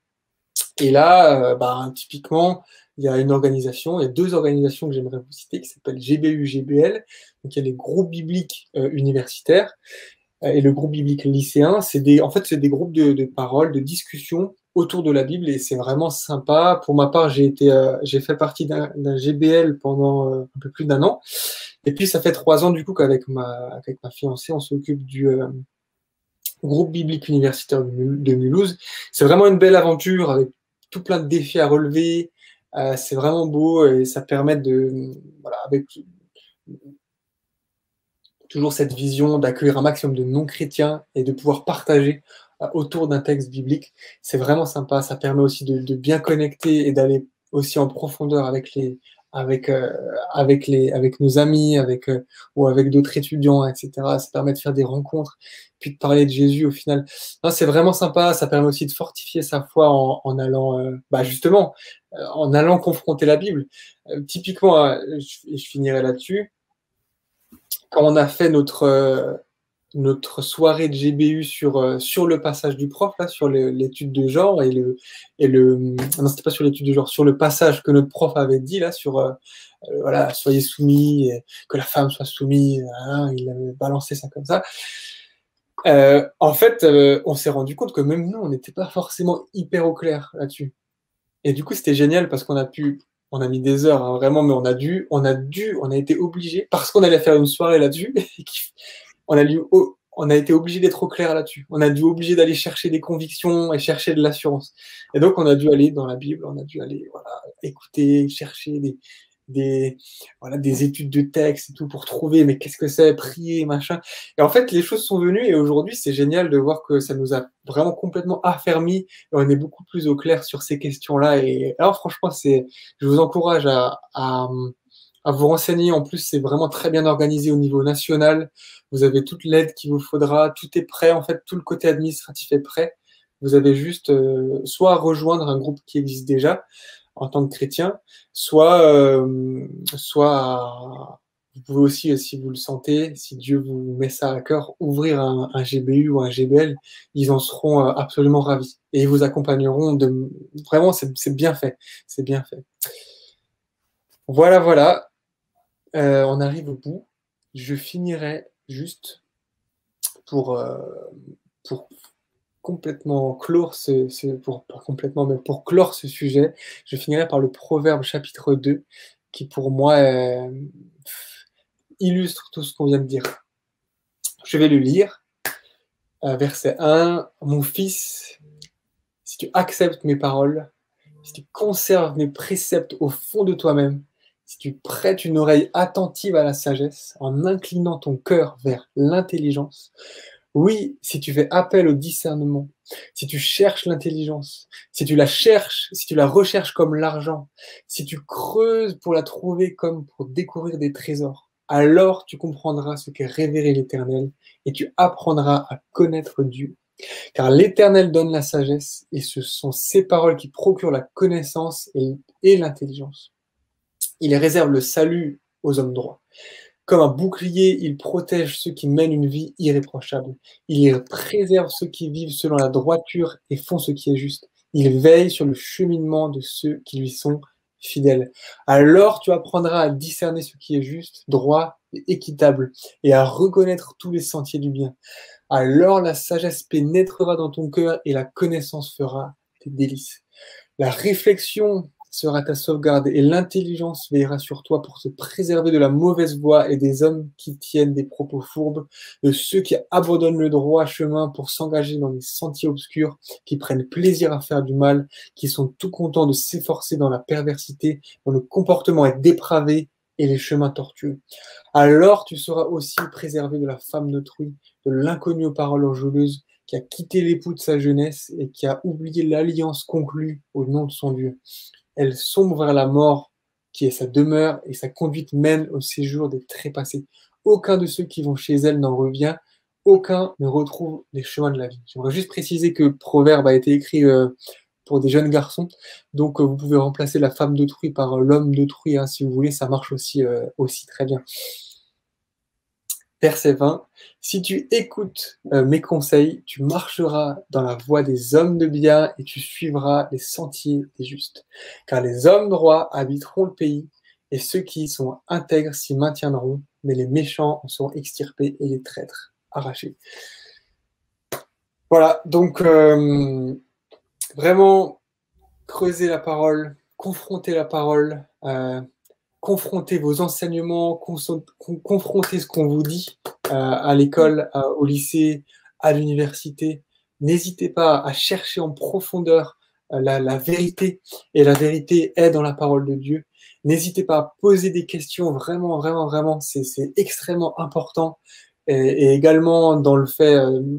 Et là, typiquement, il y a une organisation, il y a deux organisations que j'aimerais vous citer qui s'appellent GBU, GBL. Donc, il y a les groupes bibliques universitaires et le groupe biblique lycéen. En fait, c'est des groupes de parole, de discussion autour de la Bible et c'est vraiment sympa. Pour ma part, j'ai fait partie d'un GBL pendant un peu plus d'un an. Et puis, ça fait 3 ans du coup avec ma fiancée, on s'occupe du groupe biblique universitaire de Mulhouse. C'est vraiment une belle aventure avec tout plein de défis à relever. C'est vraiment beau et ça permet voilà, avec toujours cette vision d'accueillir un maximum de non-chrétiens et de pouvoir partager autour d'un texte biblique. C'est vraiment sympa. Ça permet aussi de bien connecter et d'aller aussi en profondeur avec nos amis, ou avec d'autres étudiants, etc. Ça permet de faire des rencontres, puis de parler de Jésus au final. Non, c'est vraiment sympa. Ça permet aussi de fortifier sa foi en allant, justement, en allant confronter la Bible. Typiquement, je finirai là-dessus. Quand on a fait notre soirée de GBU sur le passage du prof, là, sur l'étude de genre, non, c'était pas sur l'étude de genre, sur le passage que notre prof avait dit, là, voilà, soyez soumis, que la femme soit soumise, hein, il avait balancé ça comme ça. En fait, on s'est rendu compte que même nous, on n'était pas forcément hyper au clair là-dessus. Et du coup, c'était génial parce on a mis des heures, hein, vraiment, mais on a été obligé, parce qu'on allait faire une soirée là-dessus, on a été obligé d'être au clair là-dessus. On a dû obligé d'aller chercher des convictions et chercher de l'assurance. Et donc, on a dû aller dans la Bible, on a dû aller, voilà, écouter, chercher des études de texte et tout pour trouver, mais qu'est-ce que c'est, prier, machin. Et en fait, les choses sont venues et aujourd'hui, c'est génial de voir que ça nous a vraiment complètement affermis et on est beaucoup plus au clair sur ces questions-là. Et alors, franchement, je vous encourage à vous renseigner. En plus, c'est vraiment très bien organisé au niveau national. Vous avez toute l'aide qu'il vous faudra. Tout est prêt. En fait, tout le côté administratif est prêt. Vous avez juste soit à rejoindre un groupe qui existe déjà en tant que chrétien, vous pouvez aussi, si vous le sentez, si Dieu vous met ça à cœur, ouvrir un GBU ou un GBL. Ils en seront absolument ravis. Et ils vous accompagneront Vraiment, c'est bien fait. C'est bien fait. Voilà, voilà. On arrive au bout. Je finirai juste pour complètement clore pas complètement, mais pour clore ce sujet, je finirai par le Proverbe chapitre 2, qui pour moi illustre tout ce qu'on vient de dire. Je vais le lire. Verset 1. Mon fils, si tu acceptes mes paroles, si tu conserves mes préceptes au fond de toi-même, si tu prêtes une oreille attentive à la sagesse, en inclinant ton cœur vers l'intelligence, oui, si tu fais appel au discernement, si tu cherches l'intelligence, si tu la cherches, si tu la recherches comme l'argent, si tu creuses pour la trouver comme pour découvrir des trésors, alors tu comprendras ce qu'est révérer l'Éternel et tu apprendras à connaître Dieu. Car l'Éternel donne la sagesse et ce sont ses paroles qui procurent la connaissance et l'intelligence. Il réserve le salut aux hommes droits. Comme un bouclier, il protège ceux qui mènent une vie irréprochable. Il préserve ceux qui vivent selon la droiture et font ce qui est juste. Il veille sur le cheminement de ceux qui lui sont fidèles. Alors tu apprendras à discerner ce qui est juste, droit et équitable, et à reconnaître tous les sentiers du bien. Alors la sagesse pénétrera dans ton cœur et la connaissance fera tes délices. La réflexion sera ta sauvegarde et l'intelligence veillera sur toi pour te préserver de la mauvaise voie et des hommes qui tiennent des propos fourbes, de ceux qui abandonnent le droit chemin pour s'engager dans des sentiers obscurs, qui prennent plaisir à faire du mal, qui sont tout contents de s'efforcer dans la perversité, dont le comportement est dépravé et les chemins tortueux. Alors tu seras aussi préservé de la femme d'autrui, de l'inconnu aux paroles enjôleuses, qui a quitté l'époux de sa jeunesse et qui a oublié l'alliance conclue au nom de son Dieu. Elle sombre vers la mort qui est sa demeure et sa conduite mène au séjour des trépassés. Aucun de ceux qui vont chez elle n'en revient, aucun ne retrouve les chemins de la vie. J'aimerais juste préciser que Proverbe a été écrit pour des jeunes garçons. Donc, vous pouvez remplacer la femme d'autrui par l'homme d'autrui, hein, si vous voulez, ça marche aussi très bien. Verset 20, si tu écoutes mes conseils, tu marcheras dans la voie des hommes de bien et tu suivras les sentiers des justes. Car les hommes droits habiteront le pays et ceux qui y sont intègres s'y maintiendront, mais les méchants en seront extirpés et les traîtres arrachés. Voilà, donc vraiment creuser la parole, confronter la parole, confronter vos enseignements, confronter ce qu'on vous dit à l'école, au lycée, à l'université. N'hésitez pas à chercher en profondeur la vérité, et la vérité est dans la parole de Dieu. N'hésitez pas à poser des questions, vraiment, vraiment, vraiment, c'est extrêmement important. Et également dans le fait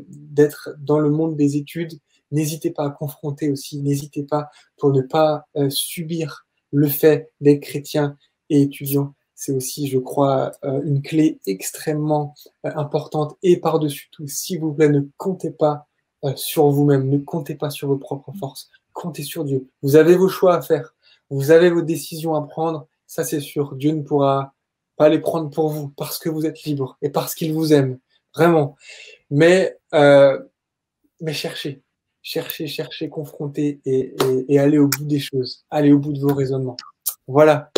d'être dans le monde des études, n'hésitez pas à confronter aussi, n'hésitez pas pour ne pas subir le fait d'être chrétien et étudiant. C'est aussi, je crois, une clé extrêmement importante. Et par-dessus tout, s'il vous plaît, ne comptez pas sur vous-même, ne comptez pas sur vos propres forces, comptez sur Dieu. Vous avez vos choix à faire, vous avez vos décisions à prendre, ça c'est sûr. Dieu ne pourra pas les prendre pour vous parce que vous êtes libre et parce qu'il vous aime, vraiment. Mais cherchez, confrontez et allez au bout des choses, allez au bout de vos raisonnements. Voilà.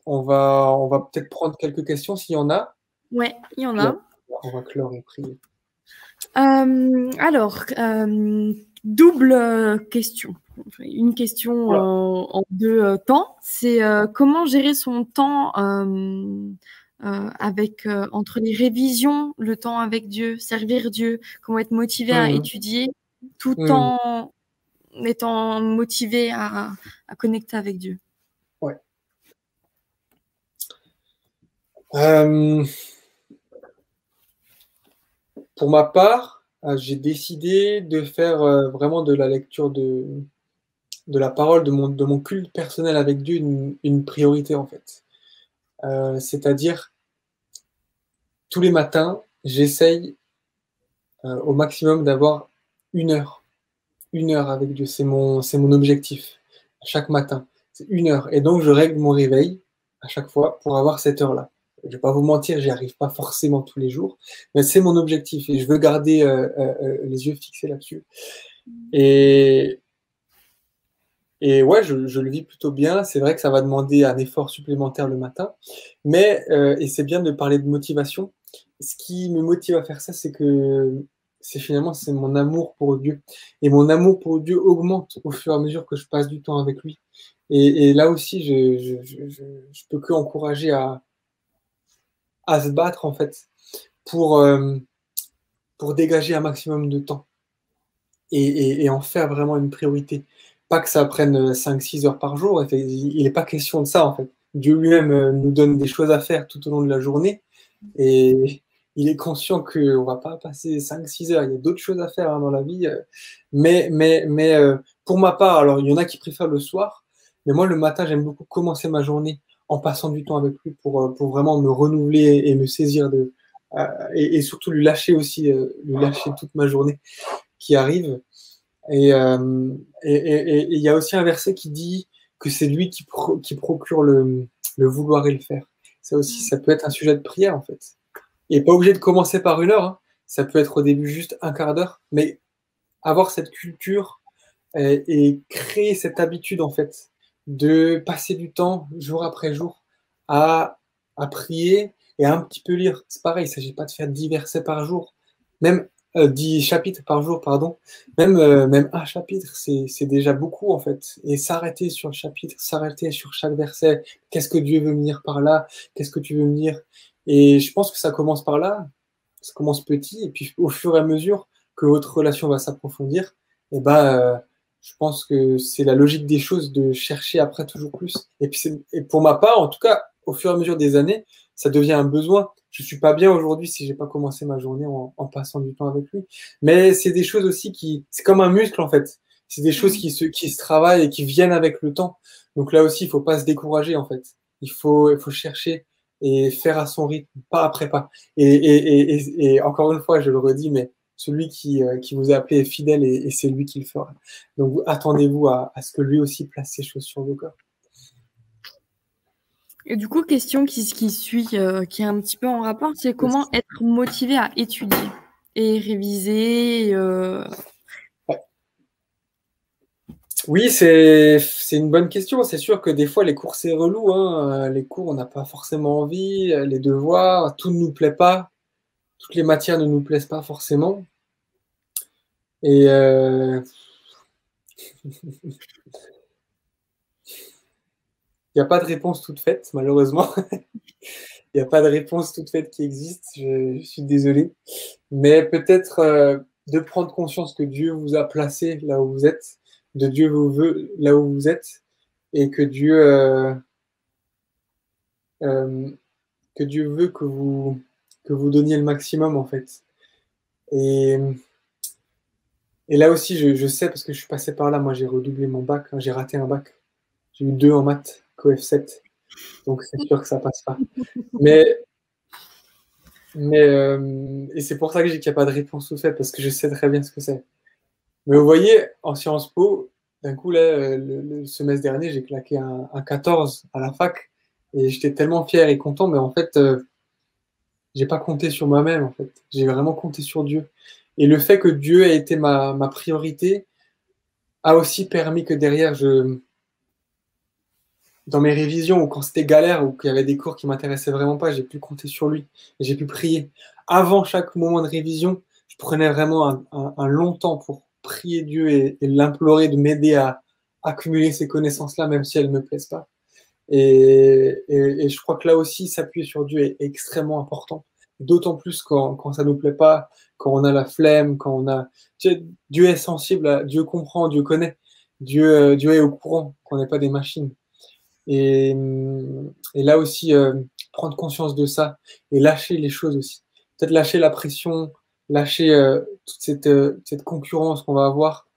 On va peut-être prendre quelques questions s'il y en a. Ouais, il y en a. On va clore et prier. Alors, double question. Une question en deux temps. C'est comment gérer son temps avec entre les révisions, le temps avec Dieu, servir Dieu, comment être motivé à étudier tout en étant motivé à connecter avec Dieu. Ouais. Pour ma part, j'ai décidé de faire vraiment de la lecture de la parole, de mon culte personnel avec Dieu une priorité en fait. C'est-à-dire, tous les matins, j'essaye au maximum d'avoir une heure avec Dieu. C'est mon objectif. Chaque matin, c'est 1 heure. Et donc, je règle mon réveil à chaque fois pour avoir cette heure-là. Je ne vais pas vous mentir, j'y arrive pas forcément tous les jours, mais c'est mon objectif et je veux garder les yeux fixés là-dessus. Et ouais, je le vis plutôt bien. C'est vrai que ça va demander un effort supplémentaire le matin, mais et c'est bien de parler de motivation. Ce qui me motive à faire ça, c'est que finalement c'est mon amour pour Dieu. Et mon amour pour Dieu augmente au fur et à mesure que je passe du temps avec lui. Et là aussi, je peux que encourager à se battre en fait pour dégager un maximum de temps et en faire vraiment une priorité. Pas que ça prenne 5-6 heures par jour. Il n'est pas question de ça en fait. Dieu lui-même nous donne des choses à faire tout au long de la journée et il est conscient qu'on ne va pas passer 5-6 heures. Il y a d'autres choses à faire dans la vie. Mais pour ma part, alors il y en a qui préfèrent le soir, mais moi le matin, j'aime beaucoup commencer ma journée en passant du temps avec lui pour vraiment me renouveler et me saisir et surtout lui lâcher aussi, lui lâcher toute ma journée qui arrive. Et il y a aussi un verset qui dit que c'est lui qui procure le vouloir et le faire. Ça aussi, ça peut être un sujet de prière en fait. Et pas obligé de commencer par 1 heure, hein. Ça peut être au début juste un quart d'heure, mais avoir cette culture et créer cette habitude en fait de passer du temps jour après jour à prier et à un petit peu lire. C'est pareil, il ne s'agit pas de faire 10 versets par jour, même 10 chapitres par jour, pardon. Même un chapitre, c'est déjà beaucoup en fait. Et s'arrêter sur le chapitre, s'arrêter sur chaque verset. Qu'est-ce que Dieu veut me dire par là? Qu'est-ce que tu veux me dire? Et je pense que ça commence par là. Ça commence petit, et puis au fur et à mesure que votre relation va s'approfondir, et je pense que c'est la logique des choses de chercher après toujours plus. Et puis pour ma part, en tout cas, au fur et à mesure des années, ça devient un besoin. Je suis pas bien aujourd'hui si j'ai pas commencé ma journée en passant du temps avec lui. Mais c'est des choses aussi c'est comme un muscle en fait. C'est des choses qui se travaillent et qui viennent avec le temps. Donc là aussi, il faut pas se décourager en fait. Il faut chercher et faire à son rythme, pas après pas. Et encore une fois, je le redis, mais celui qui vous a appelé est fidèle et c'est lui qui le fera. Donc, attendez-vous à ce que lui aussi place ses choses sur vos cœurs. Et du coup, question qui suit, qui est un petit peu en rapport, c'est comment être motivé à étudier et réviser. Oui, c'est une bonne question. C'est sûr que des fois, les cours, c'est relou, hein. Les cours, on n'a pas forcément envie. Les devoirs, tout ne nous plaît pas. Toutes les matières ne nous plaisent pas forcément. Et il n'y a pas de réponse toute faite, malheureusement. Il n'y a pas de réponse toute faite qui existe. Je suis désolé. Mais peut-être de prendre conscience que Dieu vous a placé là où vous êtes, de Dieu vous veut là où vous êtes, et que Dieu veut que vous donniez le maximum en fait. Et, et là aussi, je sais parce que je suis passé par là. Moi, j'ai redoublé mon bac. J'ai raté un bac. J'ai eu 2 en maths, COEF 7. Donc c'est sûr que ça passe pas. Mais et c'est pour ça que j'ai qu'il n'y a pas de réponse toute faite parce que je sais très bien ce que c'est. Mais vous voyez, en Sciences Po, d'un coup, là, le semestre dernier, j'ai claqué un 14 à la fac et j'étais tellement fier et content, mais en fait, j'ai pas compté sur moi-même, en fait. J'ai vraiment compté sur Dieu. Et le fait que Dieu ait été ma priorité a aussi permis que derrière, dans mes révisions ou quand c'était galère ou qu'il y avait des cours qui m'intéressaient vraiment pas, j'ai pu compter sur lui et j'ai pu prier. Avant chaque moment de révision, je prenais vraiment un long temps pour prier Dieu et l'implorer de m'aider à accumuler ces connaissances-là, même si elles ne me plaisent pas. Et je crois que là aussi, s'appuyer sur Dieu est extrêmement important. D'autant plus quand ça nous plaît pas, quand on a la flemme, quand on a... Tu sais, Dieu est sensible, Dieu comprend, Dieu connaît. Dieu est au courant qu'on n'est pas des machines. Et, et là aussi, prendre conscience de ça et lâcher les choses aussi. Peut-être lâcher la pression, lâcher toute cette concurrence qu'on va avoir,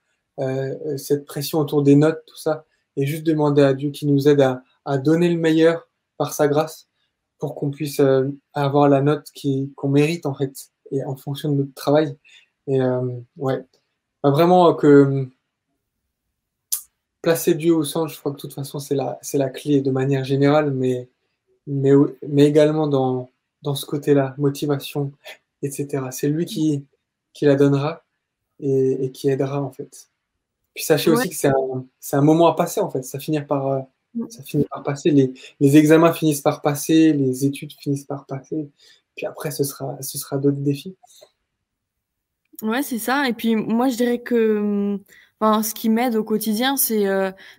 cette pression autour des notes, tout ça, et juste demander à Dieu qui nous aide à donner le meilleur par sa grâce pour qu'on puisse avoir la note qu'on mérite en fait, et en fonction de notre travail. Et ouais, enfin, vraiment que placer Dieu au centre, je crois que de toute façon, c'est la clé de manière générale, mais également dans ce côté-là, motivation, etc. C'est lui qui la donnera et qui aidera, en fait. Puis sachez Ouais. aussi que c'est un moment à passer, en fait. Ça finit par passer. Les examens finissent par passer, les études finissent par passer. Puis après, ce sera d'autres défis. Ouais, c'est ça. Et puis moi, je dirais que enfin, ce qui m'aide au quotidien, c'est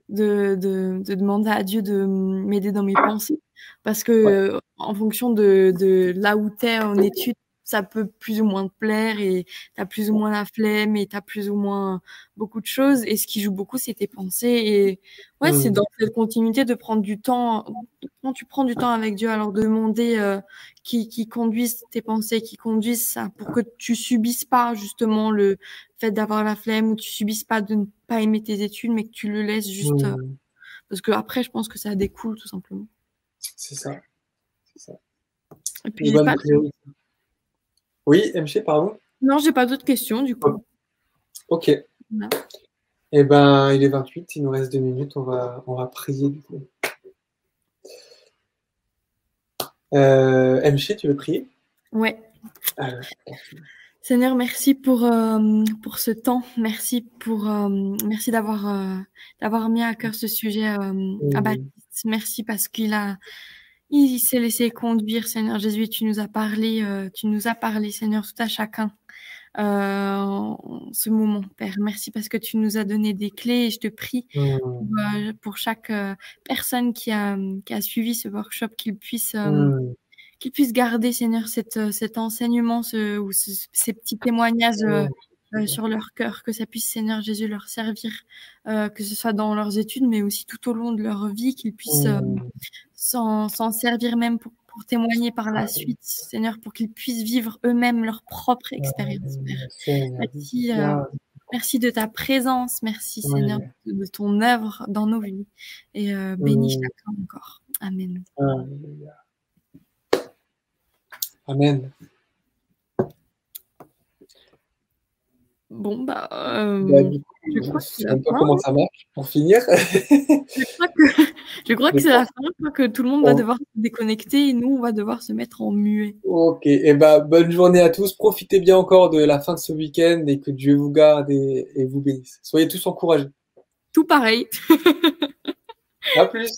de demander à Dieu de m'aider dans mes pensées. Parce que Ouais. en fonction de là où tu es en études, ça peut plus ou moins te plaire et tu as plus ou moins la flemme et tu as plus ou moins beaucoup de choses. Et ce qui joue beaucoup, c'est tes pensées. Et ouais, c'est Mmh. dans cette continuité de prendre du temps. Quand tu prends du temps avec Dieu, alors de demander qui conduisent tes pensées, qui conduisent ça, pour que tu subisses pas justement le fait d'avoir la flemme ou tu subisses pas de ne pas aimer tes études, mais que tu le laisses juste Mmh. parce que après, je pense que ça découle tout simplement. C'est ça. C'est ça. Et puis Les j'ai bonnes pas, priorités. Oui, MC, pardon. non, j'ai pas d'autres questions du coup. Ok. Voilà. Eh ben, il est 28, il nous reste 2 minutes, on va prier du coup. MC, tu veux prier? Ouais. Euh, Seigneur, merci pour ce temps. Merci merci d'avoir mis à cœur ce sujet à mm, Baptiste. Merci parce il s'est laissé conduire, Seigneur Jésus. Tu nous as parlé, Seigneur, tout à chacun. En ce moment, Père. Merci parce que tu nous as donné des clés et je te prie mm, pour chaque personne qui a suivi ce workshop mm, qu'il puisse garder, Seigneur, cet enseignement ces petits témoignages mm, sur leur cœur, que ça puisse, Seigneur Jésus, leur servir, que ce soit dans leurs études, mais aussi tout au long de leur vie, qu'ils puissent mm. s'en servir même pour témoigner par la suite, Seigneur, pour qu'ils puissent vivre eux-mêmes leur propre expérience, Père. Seigneur, Merci, ah, merci de ta présence, merci, Seigneur, ouais, de ton œuvre dans nos vies. Et bénis mm, chacun encore. Amen. alléluia. Amen. Bon, bah, Du coup, je je crois ne que c'est sais la même pas fin. comment ça marche, pour finir. Je crois que je crois que Je c'est la pense fin. Je crois que tout le monde va qu'on devoir se déconnecter et nous, on va devoir se mettre en muet. OK et bah, bonne journée à tous. Profitez bien encore de la fin de ce week-end et que Dieu vous garde et vous bénisse. Soyez tous encouragés. Tout pareil. À plus.